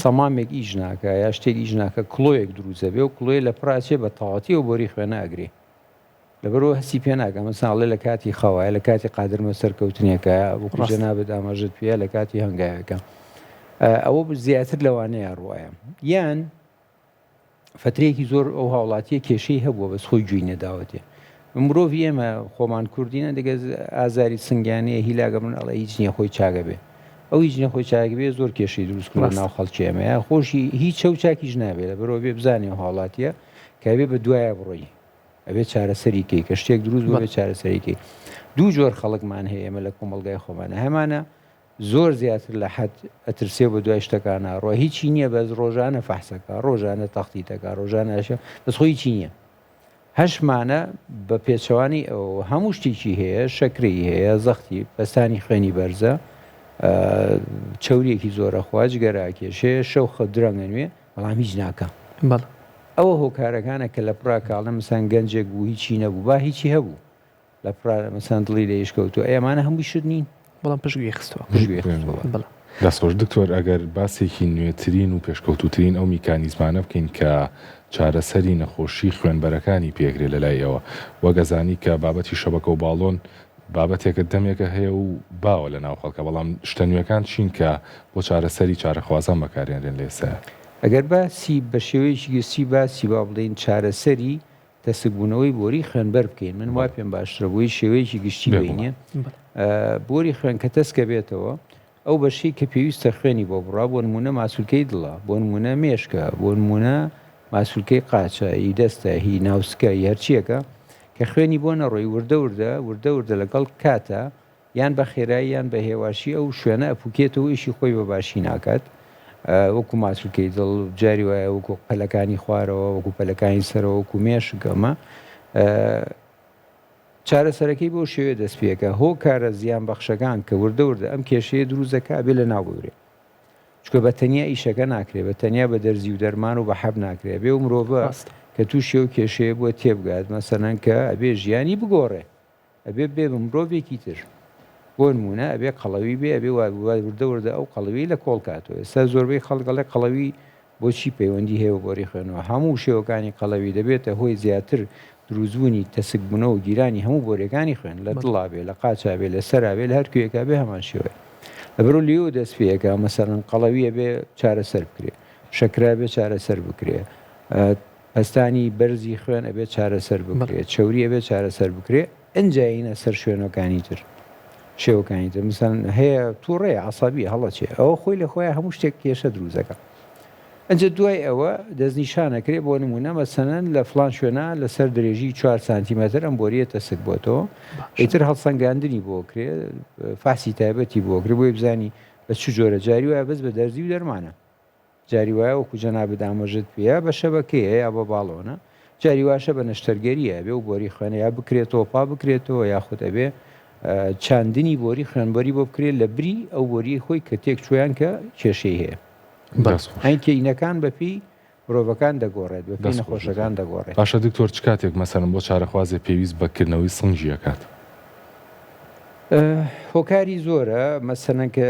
سەمامێک ئیش ناکە یا شتێک ئیش ناکە کڵۆیەک دروزە بێ و کڵۆی لە پڕاچێ بە تەواتی و بۆری خوێنە ئەگرێ لەبەرەوە هەستی پێ ناکەم مەساڵێ لە کاتی خەوایە لە کاتی قادرمە سەرکەوتنیەکە وەکو جەنابەت ئاماژەت پێە لە کاتی هەنگاوەکە ئەوە زیاتر لەوانەیە ڕواایە یان فترەیەکی زۆر ئەو هاوڵاتیە کێشەی هەبووە بەس خۆی گوێی نەداوەتێ مرۆڤ ئێمە خۆمان کوردینە دەگەز ئازاری سنگیانەیە هیلاگە من ئەڵێ هیچ نییە خۆی چاگە بێ ئەو هیچ نیە خۆی چاگە بێ زۆر کێشەی دروستکردن ناو خەڵکی ئێمەیە خۆشی هیچ چەو چاکیش نابێت لەبەرەوە بێ بزانێ هاوڵاتیە کە بێ بە دوایە بڕۆی ئەبێ چارەسەریکەی کە شتێک دروست بۆ بێ چارەسەریکەی دوو جۆر خەڵکمان هەیە ئێمە لە کۆمەڵگای خۆمانە هەمانە زۆر زیاتر لە حەد ئەترسێ بە دوای شتەکانە ڕۆ هیچی نییە بەس ڕۆژانە فەحسەکە ڕۆژانە تەختیتەکە ڕۆژانەشە بەس خۆی هیچی نییە هەشمانە بە پێچەوانی ئەو هەموو شتێکی هەیە شەکری هەیە زەختی بەستانی خوێنی بەرزە چەوریەکی زۆرە خواج گەراکێشەیە شەو خە درەنگە نوێ بەڵام هیچ ناکە ئەوە هۆکارەکانە کە لە پراکاڵە مەسان گەنجێک بوو هیچی نەبوو با هیچی هەبوو لە مەسان دڵی لە یشکەوتو ئەمانە هەمووی شت نین بەڵام پشتگوێ خستووە دەستۆش دکتۆر ئەگەر باسێکی نوێترین و پێشکەوتوترین ئەو میکانیزمانە بکەین کە چارەسەری نەخۆشی خوێنبەرەکانی پێگرێ لەلایەوە وەگەزانی کە بابەتی شەبەکە و باڵۆن بابەتێکە دەمێکە هەیە و باوە لە ناو خەڵکە بەڵام شتە نوێەکان چین کە بۆ چارەسەری چارەخوازان بەکارێنرێن لێسە ئەگەر باسی بە شێوەیەکی گستی باسی با بڵێن چارەسەری تەسکبوونەوەی بۆری خوێنبەر بکەین من وای پێم باشترە بۆی شێوەیەکی گشتی بینە بۆری خوێن کە تەسکە بێتەوە ئەو بەشەی کە پێویستە خوێنی بۆ بڕا بۆ نمونە ماسوولکەی دڵە بۆ نمونە مێشکە بۆ نمونە ماسوولکەی قاچە هی دەستە هی ناوسکە هەرچیەکە کە خوێنی بۆ نەڕۆی وردە لەگەڵ کاتە یان بە خێرایی یان بە هێواشی ئەو شوێنە ئەپوکێتەوە ئیشی خۆی بە باشی ناکات وەکو ماسوولکەی دڵ جاری وایە وەکو پەلەکانی خوارەوە وەکو پەلەکانی سەرەوە وەکو مێشکەمە چارەسەرەکەی بۆ شێوێ دەست پێەکە هۆکارە زیان بەخشەکان کە وردە ئەم کێشەیە دروستەکە بێ لە ناوبورێ چکە بە تەنیا ئیشەکە ناکرێت بە تەنیا بە دەرزی و دەرمان و بە حەب ناکرێت بێ و مرۆڤە کە تووشێ و کێشەیە بۆ تێبگات مەسەلەن کە ئەبێ ژیانی بگۆڕێ ئەبێ بێ مرۆڤێکی تر بۆ نمونە ئەبێ قەڵەوی بێ ئەبێ وردە ئەو قەڵەوی لە کۆڵکاتەوە ئێستا زۆربەی خەڵگەڵێ قەڵەوی بۆچی پەیوەندی هەیە بۆری خوێنەوە هەموو شێوەکانی قەڵەوی دەبێتە هۆی زیاتر دروستبوونی تەسکبوونەوە و گیرانی هەموو بۆرەکانی خوێن لە دڵا بێ لە قاچا بێ لە سەرا بێ لە هەر کوێکا بێ هەمان شێوەیە لەبەرۆ لێو دەست پێەکە مەسەڵەن قەڵەویە بێ چارەسەر بکرێ شەکرا بێ چارەسەر بکرێ پەستانی بەرزی خوێن ئەبێ چارەسەر بکرێ چەوریە بێ چارەسەر بکرێ ئەنجینە سەر شوێنەکانی تر شێوەکانی تر مثلەن هەیە تووڕێ عەسەبی هەڵەچێ ئەوە خۆی لە خۆیان هەموو شتێک کێشە دروستەکە ئەنجە دوای ئەوە دەستنیشانەکرێ بۆ نمونە مەسەلەن لە فڵان شوێنە لەسەر درێژی 4 سانتیمەتر ئەم بۆریە تەسک بۆتەوە ئیتر هەڵسەنگاندنی بۆ کرێ فاسی تایبەتی بۆ کرێ بۆی بزانی بە چ جۆرە جاری وایە بەس بە دەرزی و دەرمانە جاری وایە وەکو جەنابێت ئاماژەت پێە بە شەبەکەیە یا بە باڵۆنە جاری واشە بە نەشتەرگەریە بێ و بۆری خوێنە یا بکرێتەوە پا بکرێتەوە یاخود ئەبێ چاندنی بۆری خوێنبەری بۆ بکرێت لە بری ئەو بۆری خۆی کە تێک چۆیان کە کێشەی هەیە ئەین کەینەکان بەپی مرۆڤەکان دەگۆڕێت بەپی نەخۆشەکان دەگۆڕێت باشە دکتۆر چ کاتێک مەسەرم بۆ چارەخوازێ پێویست بەکردنەوەی سنگی ئەکات هۆکاری زۆرە مەسەرەن کە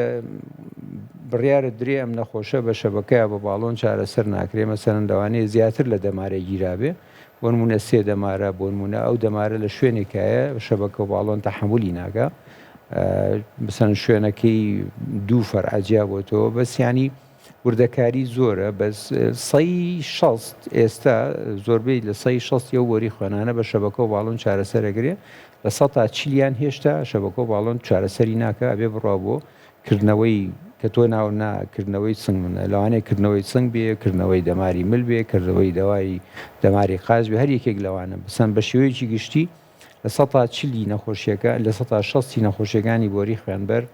بڕیارە درێ ئەم نەخۆشە بە شەبەکەیە بە باڵۆن چارەسەر ناکرێ مەسەرەن دەوانەیە زیاتر لە دەمارە گیرابێ بۆ نمونە 3 دەمارە بۆ نمونە ئەو دەمارە لە شوێنێکایە شەبەکە و باڵۆن تەحمولی ناکە بسەن شوێنەکەی 2 فەرعەجیا بۆتەوە بەسیانی وردەکاری زۆرە بەس 160 ئێستا زۆربەی لە 160 ئەو وەری خوێنانە بە شەبەکە و باڵۆن چارەسەرەگرێ لە 140 هێشتا شەبەکە و باڵۆن چارەسەری ناکە ئەبێ بڕوا بۆ کردنەوەی کە تۆ ناو ناکردنەوەی سنگ منە لەوانەیە کردنەوەی سنگ بێ کردنەوەی دەماری مل بێ کردەوەی دەوای دەماری قاز بێ هەر یەکێک لەوانە بسەن بە شێوەیەکی گشتی لە 140 نەخۆشیەکە لە 160 نەخۆشیەکانی بۆری خوێنبەر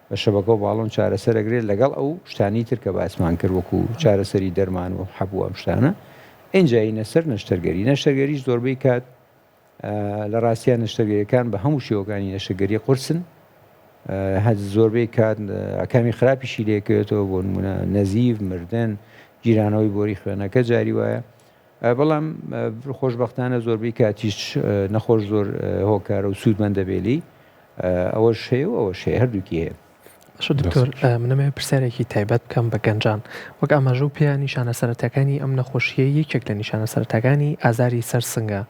بە شەبەکە و باڵۆن چارەسەرەگرێت لەگەڵ ئەو شتانی تر کە باسمان کرد وەکو چارەسەری دەرمان و حەبوو ئەم شتانە ئینجاینە سەر نەشتەرگەریش زۆربەی کات لە ڕاستیان نەشتەرگەریەکان بە هەموو شێوەکانی نەشتەرگەری قورسن زۆربەی کات ئەکامی خراپیشی لێکەوێتەوە بۆ نمونە نەزیف مردن گیرانەوەی بۆری خوێنەکە جاری وایە بەڵام خۆشبەختانە زۆربەی کاتیش نەخۆش زۆر هۆکارە و سوودمەندە بێلی ئەوەش هەیە و ئەوەش هەیە هەردووکی هەیە دکتۆر منەمێ پرسیارێکی تایبەت بکەم بە گەنجان وەک ئاماژە پێ نیشانە سەرەتەکانی ئەم نەخۆشیە یەکێک لە نیشانە سەرەتەکانی ئازاری سەرسنگە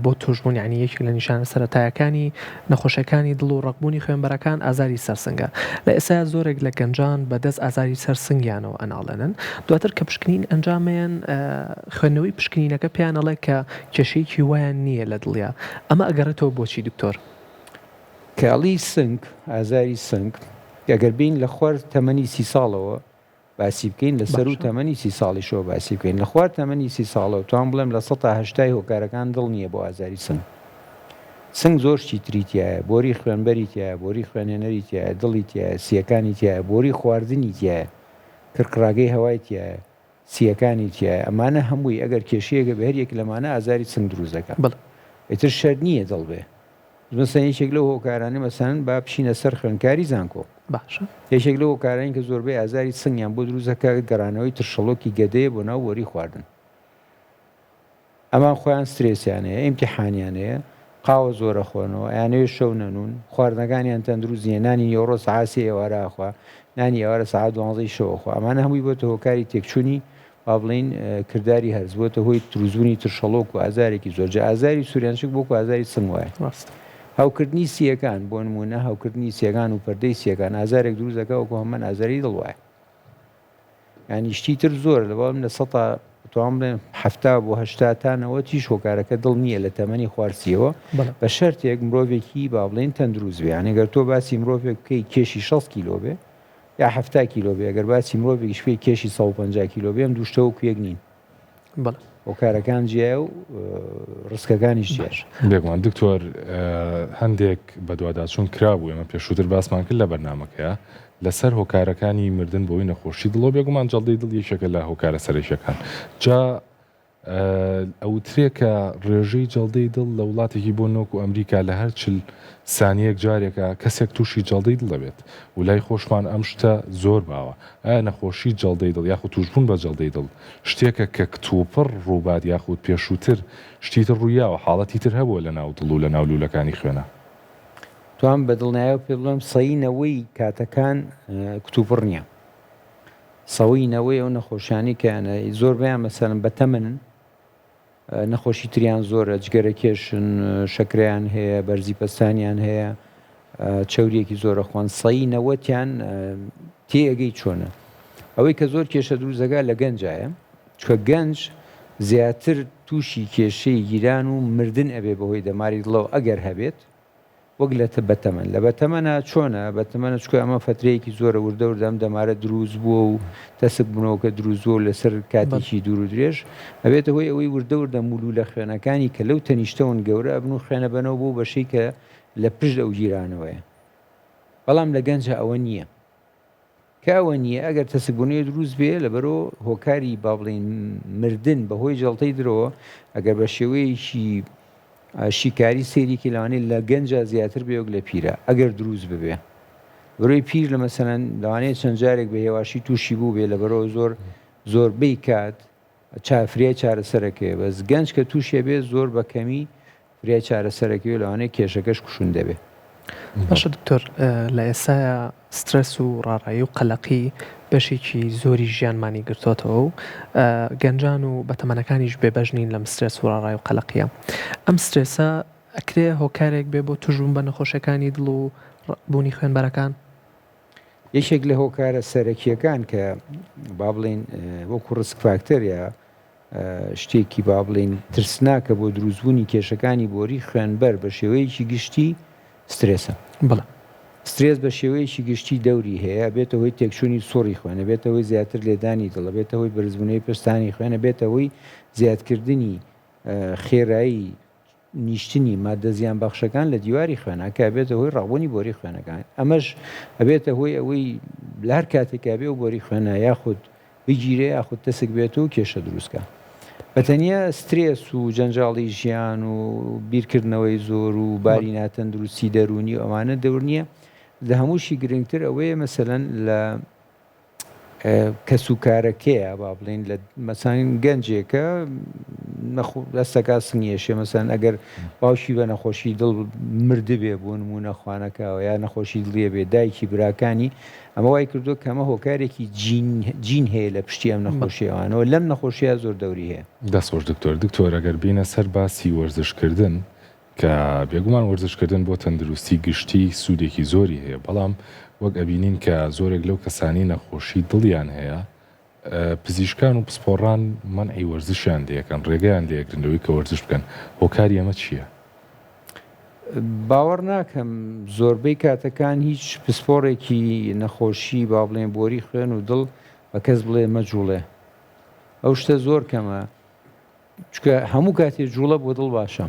بۆ توشبوون یعنی یەکێک لە نیشانە سەرەتایەکانی نەخۆشیەکانی دڵ و ڕقبوونی خوێنبەرەکان ئازاری سەرسنگە لە ئێستا زۆرێک لە گەنجان بەدەست ئازاری سەرسنگیانەوە ئەناڵێنن دواتر کە پشکنین ئەنجامیان خوێندنەوەی پشکنینەکە پێیانەڵێ کە کێشەیەکی وایان نییە لە دڵیا ئەمە ئەگەڕێتەوە بۆچی دکتۆر کاڵی سنگ ئازاری سنگ ئەگەر بین لە خوار تەمەنی 30 ساڵەوە باسی بکەین لەسەر و تەمەنی 30 ساڵیشەوە باسی بکەین لە خوار تەمەنی 30 ساڵەوە توان بڵێم لە 180 هۆکارەکان دڵ نییە بۆ ئازاری سنگ سنگ زۆر شتی تریتایە بۆری خوێنبەری تایە بۆری خوێنێنەری تایە دڵی تایە سیەکانی تایە بۆری خواردنی تایە کرکڕاگەی هەوای تایە سیەکانی تایە ئەمانە هەمووی ئەگەر کێشەیەکە بە هەر یەک لەمانە ئازاری سنگ دروست دەکات ئیتر شەر نییە دڵ بێ مەسەن یەکێک لەو هۆکارانە مەسەن با بچینە سەر خوێنکاری زانکۆ باشە یەکێک لەو هۆکارانی کە زۆربەی ئازاری سنگیان بۆ دروستەکە گەڕانەوەی ترشەڵۆکی گەدەیە بۆ ناو وەری خواردن ئەمان خۆیان سترێسیانەیە ئیمتیحانیانەیە قاوە زۆرە خۆنەوە یانەوێ شەو نەنوون خواردنەکانیان تەندروستیە نانی ئێوڕۆ سەعاتی ئێوارە ئەخوا نانی ئێوارە سەعات 12 شەوەخوا ئەمانە هەمووی بۆتە هۆکاری تێکچوونی با بڵین کردداری هەرز بۆتە هۆی دروستبوونی ترشەڵۆک و ئازارێکی زۆرجە ئازاری سووریانشک بۆکو ئازاری سنگ وایە هاوکردنی سیەکان بۆ نمونە هاوکردنی سیەکان و پەردەی سیەکان ئازارێک دروست دەکات وەکو هەمان ئازاری دڵوایە ینی شتی تر زۆر لە بەڵام لە 100 توان بڵێن 70 بۆ 80 تا 90 هۆکارەکە دڵ نییە لە تەمەنی خوارسیەوە بە شەرتێک مرۆڤێکی با بڵێن تەندروست بێ یانێگەر تۆ باسی مرۆڤێک بکەی کێشی 60 کیلۆ بێ یا 70 کیلۆ بێ ئەگەر باسی مرۆڤێکی شوێ کێشی 150 کیلۆ بێ ئەم دووشتە و کوێک نین هۆکارەکان جیای و ڕسکەکانیش جیاش بێگومان دکتۆر هەندێک بە دوواداچوون کرابوو ئێمە پێشووتر باسمان کرد لە بەرنامەکەیە لەسەر هۆکارەکانی مردن بۆی نەخۆشی دڵۆ بێگومان جەڵدەی دڵ یەکێکە لە هۆکارە سەرەکیەکان جا ئەوترێکە ڕێژەی جەڵدەی دڵ لە وڵاتێکی بۆ نۆک و ئەمریکا لە هەر چل سانیەک جارێکە کەسێک تووشی جەڵدەی دڵ دەبێت و لای خۆشمان ئەم شتە زۆر باوە ئایا نەخۆشی جەڵدەی دڵ یاخود توشبوون بە جەڵدەی دڵ شتێکە کە کتوپڕ ڕووبات یاخود پێشووتر شتیتر ڕوویاوە حاڵەتی تر هەبووە لە ناو دڵ و لە ناو لوولەکانی خوێنە توان بە دڵنیایە پێ بڵێم سەینەوەی کاتەکان کتوپڕ نییە سەوینەوەی ئەو نەخۆشیانی کەیانە زۆربیان مەسەرن بە تەمەنن نەخۆشی تریان زۆرە جگەرە کێشن شەکریان هەیە بەرزی پەستانیان هەیە چەوریەکی زۆرە خوان سەی نەوەتیان تێگەی چۆنە ئەوەی کە زۆر کێشە دروستەکە لە گەنجایە چکە گەنج زیاتر تووشی کێشەی گیران و مردن ئەبێ بەهۆی دەماری دڵەوە ئەگەر هەبێت وەک لە بەتەمەن لە بەتەمەنە چۆنە بەتەمەنە چکە ئەمە فترەیەکی زۆرە وردە وردەم دەمارە دروست بووە و تەسک بوونەوەکە دروست بووە لەسەر کاتێکی دوور و درێژ ئەبێتە هۆی ئەوەی وردە وردە مولو لە خوێنەکانی کە لەو تەنیشتەون گەورە ئەبن و خوێنە بنەوە بۆ بەشەی کە لە پشت ئەو گیرانەوەیە بەڵام لە گەنجە ئەوە نییە کە ئەوە نییە ئەگەر تەسەبوونەیە دروست بێ لەبەرەوە هۆکاری با بڵێن مردن بەهۆی جەڵتەی درەوە ئەگەر بە شێوەیەکی شیکاری سێریکی لەوانەیە لە گەنجە زیاتر بێ وەک لە پیرە ئەگەر دروست ببێ بەرۆی پیر لە مەسەلەن لەوانەیە چەند جارێک بە هێواشی تووشی بوو بێ لەبەرەوە زۆربەی کات فرای چارەسەرەکەوێ بەس گەنج کە تووشێ بێ زۆر بە کەمی فرای چارەسەرەکەوێ لەوانەیە کێشەکەش کوشون دەبێ. باشە دکتۆر لە ئێستاە سترس و ڕاڕایی و قەلەقی بەشێکی زۆری ژیانمانی گرتوتەوە و گەنجان و بەتەمەنەکانیش بێبەژنین لەم سترس و ڕاڕای و قەلەقیە. ئەم سترێسە ئەکرێ هۆکارێک بێ بۆ توژبوون بە نەخۆشەکانی دڵ و بوونی خوێنبەرەکان؟ یەکێک لە هۆکارە سەرەکیەکان کە با بڵێن وەکو ڕسک فاکتەریە شتێکی با بڵێن ترسناکە بۆ دروستبوونی کێشەکانی بۆری خوێنبەر بە شێوەیەکی گشتی سترێسە. بڵێ سترێس بە شێوەیەکی گشتی دەوری هەیە بێتە هۆی تێکچوونی سۆڕی خوێنە بێتە هۆی زیاتر لێدانی دڵە بێتە هۆی بەرزبوونەی پستانی خوێنە بێتە هۆی زیادکردنی خێرایی نیشتنی مادە زیان بەخشەکان لە دیواری خوێنەکە بێتە هۆی ڕاوبوونی بۆری خوێنەکان ئەمەش ئەبێتە هۆی ئەوەی لە هەر کاتێکا بێ و بۆری خوێنە یاخود بگیرێ یاخود تەسک بێتەوە و کێشە دروستکە. بەتەنیا سترێس و جەنجاڵی ژیان و بیرکردنەوەی زۆر و باری ناتەندروستی دەرونی و ئەوانە دەور نییە لە هەمووشی گرنگتر ئەوەیە مەسەلەن لە کەسوکارەکەیە با بڵێن لە مەسان گەنجێکە دەستەکە سنیێشێ مەسەن ئەگەر باوشی بە نەخۆشی دڵ مردبێ بۆ نمونە خوانەکەەوە یا نەخۆشی دڵێ بێ دایکی براکانی ئەمە وای کردو کەمە هۆکارێکی جین هەیە لە پشتی ئەم نەخۆشیەوانەوە لەم نەخۆشیە زۆر دەوری هەیە. دەستۆش دکتۆر ئەگەر بینە سەر باسی وەرزشکردن کە بێگومان وەرزشکردن بۆ تەندروستی گشتی سوودێکی زۆری هەیە بەڵام وەک ئەبینین کە زۆرێک لەو کەسانی نەخۆشی دڵیان هەیە پزیشکان و پسپۆڕان مەنعی وەرزشیان دەیەکەن ڕێگەیان لێکردنەوەی کە وەرزش بکەن هۆکاری ئەمە چییە؟ باوەڕ ناکەم زۆربەی کاتەکان هیچ پسپۆڕێکی نەخۆشی با بڵێن بۆری خوێن و دڵ بە کەس بڵێ مەجوڵێ ئەو شتە زۆر کەمە چکە هەموو کاتێک جوڵە بۆ دڵ باشە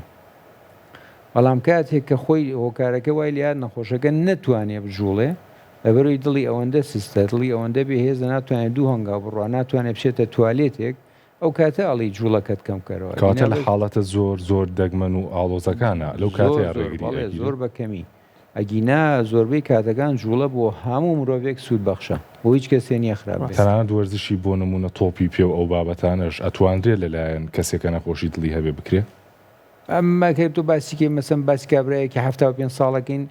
بەڵام کاتێک کە خۆی هۆکارەکە وای لە یاد نەخۆشەکە نەتوانێ بجوڵێ لەبەرەوەی دڵی ئەوەندە سیستە دڵی ئەوەندە بێهێزە ناتوانێت دوو هەنگاو بڕوا ناتوانێت بچێتە توالێتێک ئەو کاتە ئەڵی جوڵەکەت کەم کەرەوە کاتە لە حاڵەتە زۆر دەگمەن و ئاڵۆزەکانە لەو کاتێ زۆر بەکەمی ئەگینا زۆربەی کاتەکان جوڵە بۆ هەموو مرۆڤێک سوود بەخشە بۆ هیچ کەسێ نییە خراپ تەنانەت وەرزشی بۆ نمونە تۆپی پێ و ئەو بابەتانەش ئەتوانرێت لەلایەن کەسێکە نەخۆشی دڵی هەبێ بکرێت. ئەمماکە تۆ باسیکە مەسم باسی کابراایەکی 75 ساڵەکەین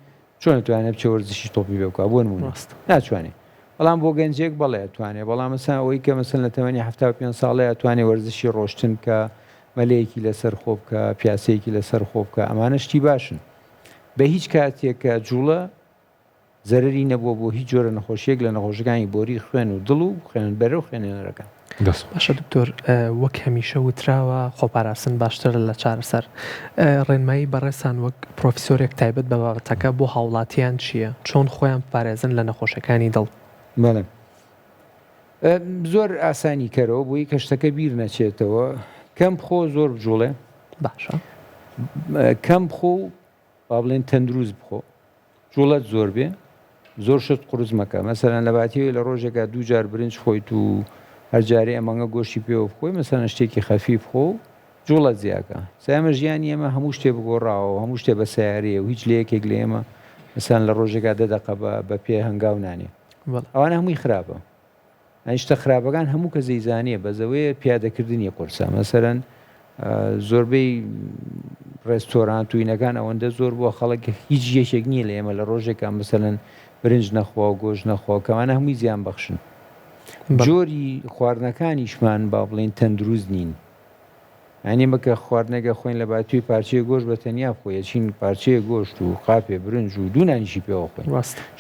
چۆن نتوانێت بچە وەرزشی تۆپی بێ بکە بۆ نمونە ناتوانێت بەڵام بۆ گەنجێک بەڵێ ئەتوانێت بەڵام مەسا ئەوەی کە مەسن لە تەمەنی 75 ساڵی ئەتوانێت وەرزشی ڕۆشتن کە مەلەیەکی لەسەر خۆ بکە پیاسەیەکی لەسەر خۆ بکە ئەمانە شتی باشن بە هیچ کاتێکە جوڵە زەرری نەبووە بۆ هیچ جۆرە نەخۆشیێک لە نەخۆشەکانی بۆری خوێن و دڵ و خوێنبەرە و خوێنێنەرەکان. باشە دکتۆر وەک هەمیشە وتراوە خۆپاراستن باشتر لە چارەسەر ڕێنمایی بەڕێسان وەک پرۆفیسۆرێک تایبەت بە بابەتەکە بۆ هاوڵاتیان چییە؟ چۆن خۆیان پارێزن لە نەخۆشەکانی دڵ؟ بەڵێ زۆر ئاسانی کەرەوە بۆی کەشتەکە بیر نەچێتەوە کەم بخۆ زۆر بجوڵێ باشە کەم بخۆ با بڵێن تەندروست بخۆ جوڵەت زۆر بێ زۆر شت قورس مەکە مەسەرەن لە باتیوی لە ڕۆژێکە دوو جار برنج خۆیت و هەر جارێ ئەمەنگە گۆشتی پێوە بخۆی مەسەرەن شتێکی خەفیف بخۆ جوڵەت زیاکە سەیامە ژیانی ئێمە هەموو شتێ بگۆڕاوە هەموو شتێ بە سیارەیە و هیچ لە یەکێک لە ئێمە مەسەرەن لە ڕۆژێکا 10 دقە بە پێ هەنگاو نانێ ئەوانە هەمووی خراپە ئەیشتە خراپەکان هەموو کە زەیزانیە بەزەوەی پیادەکردنی قورسە مەسەرەن زۆربەی ڕێستۆرانت و ئینەکان ئەوەندە زۆر بۆ خەڵک هیچ یەکێک نییە لە ئێمە لە ڕۆژێکە مەسەرەن برنج نەخوا و گۆژ نەخوا کەوانە هەمووی زیان بەخشن جۆری خواردنەکانیشمان با بڵێن تەندروست نین ئەنی مەکە خواردنەکە خۆین لە باتوی پارچەیە گۆشت بە تەنیا خۆی چین پارچەیە گۆشت و قاپێ برنج و دوونانیشی پێوە خۆین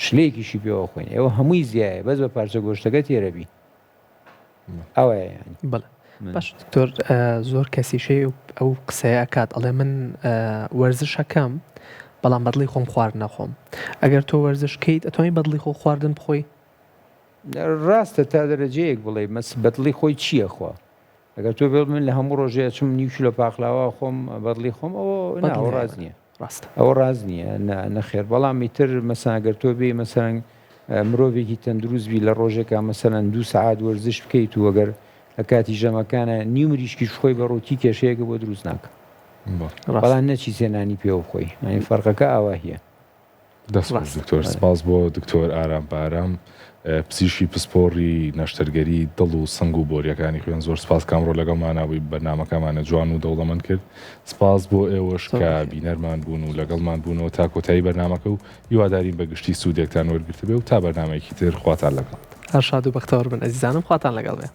شلەیەکیشی پێوە خۆین ئێوە هەمووی زیایە بەس بە پارچە گۆشتەکە تێرەبی ئەوەیە ینی بڵێ باش دکتۆر زۆر کەسیشەی ئەو قسەیە کات ئەڵێ من وەرزشەکەم بەڵام بەدڵی خۆم خوارد نەخۆم ئەگەر تۆ وەرزشکەیت ئەتوانی بەدڵی خۆ خواردن بخۆی ڕاستە تا دەرەجەیەک بڵێ مەس بەدڵی خۆی چییە خوا ئەگەر تۆ بێت من لە هەموو ڕۆژەیە چم نیوچ لە پاخلاوە خۆم بەدڵی خۆم ئەوە ڕاز نییە ڕاستە ئەوە ڕاز نییە نەخێر بەڵام میتر مەساگەر تۆ بێ مەسەرەنگ مرۆڤێکی تەندروستبی لە ڕۆژێکە مەسەلەن 2 سەعات وەرزش بکەیت و ئەگەر لە کاتی ژەمەکانە نیم مریشکیش خۆی بە ڕووتی کێشەیەکە بۆ دروست ناکە بەڵام نەچی سێنانی پێوە خۆی ئەنی فەرقەکە ئاوا هەیە. دەست دکتۆر سپاس بۆ دکتۆر ئارام بارام پزیشکی پسپۆڕی نەشتەرگەری دڵ و سنگ و بۆریەکانی خوێن زۆر سپاس کامڕۆ لەگەڵمانەوەی بەرنامەکەمانە جوان و دەوڵەمەند کرد. سپاس بۆ ئێوەش کە بینەرمان بوون و لەگەڵمان بوونەوە تا کۆتایی بەرنامەکە و هیوادارین بە گشتی سوودێکتان وەرگرتبێ و تا بەرنامەیەکی تر خواتان لەگەڵ. هەر شاد و بەختەوەر بن ئەزیزانم، خواتان لەگەڵ بێ.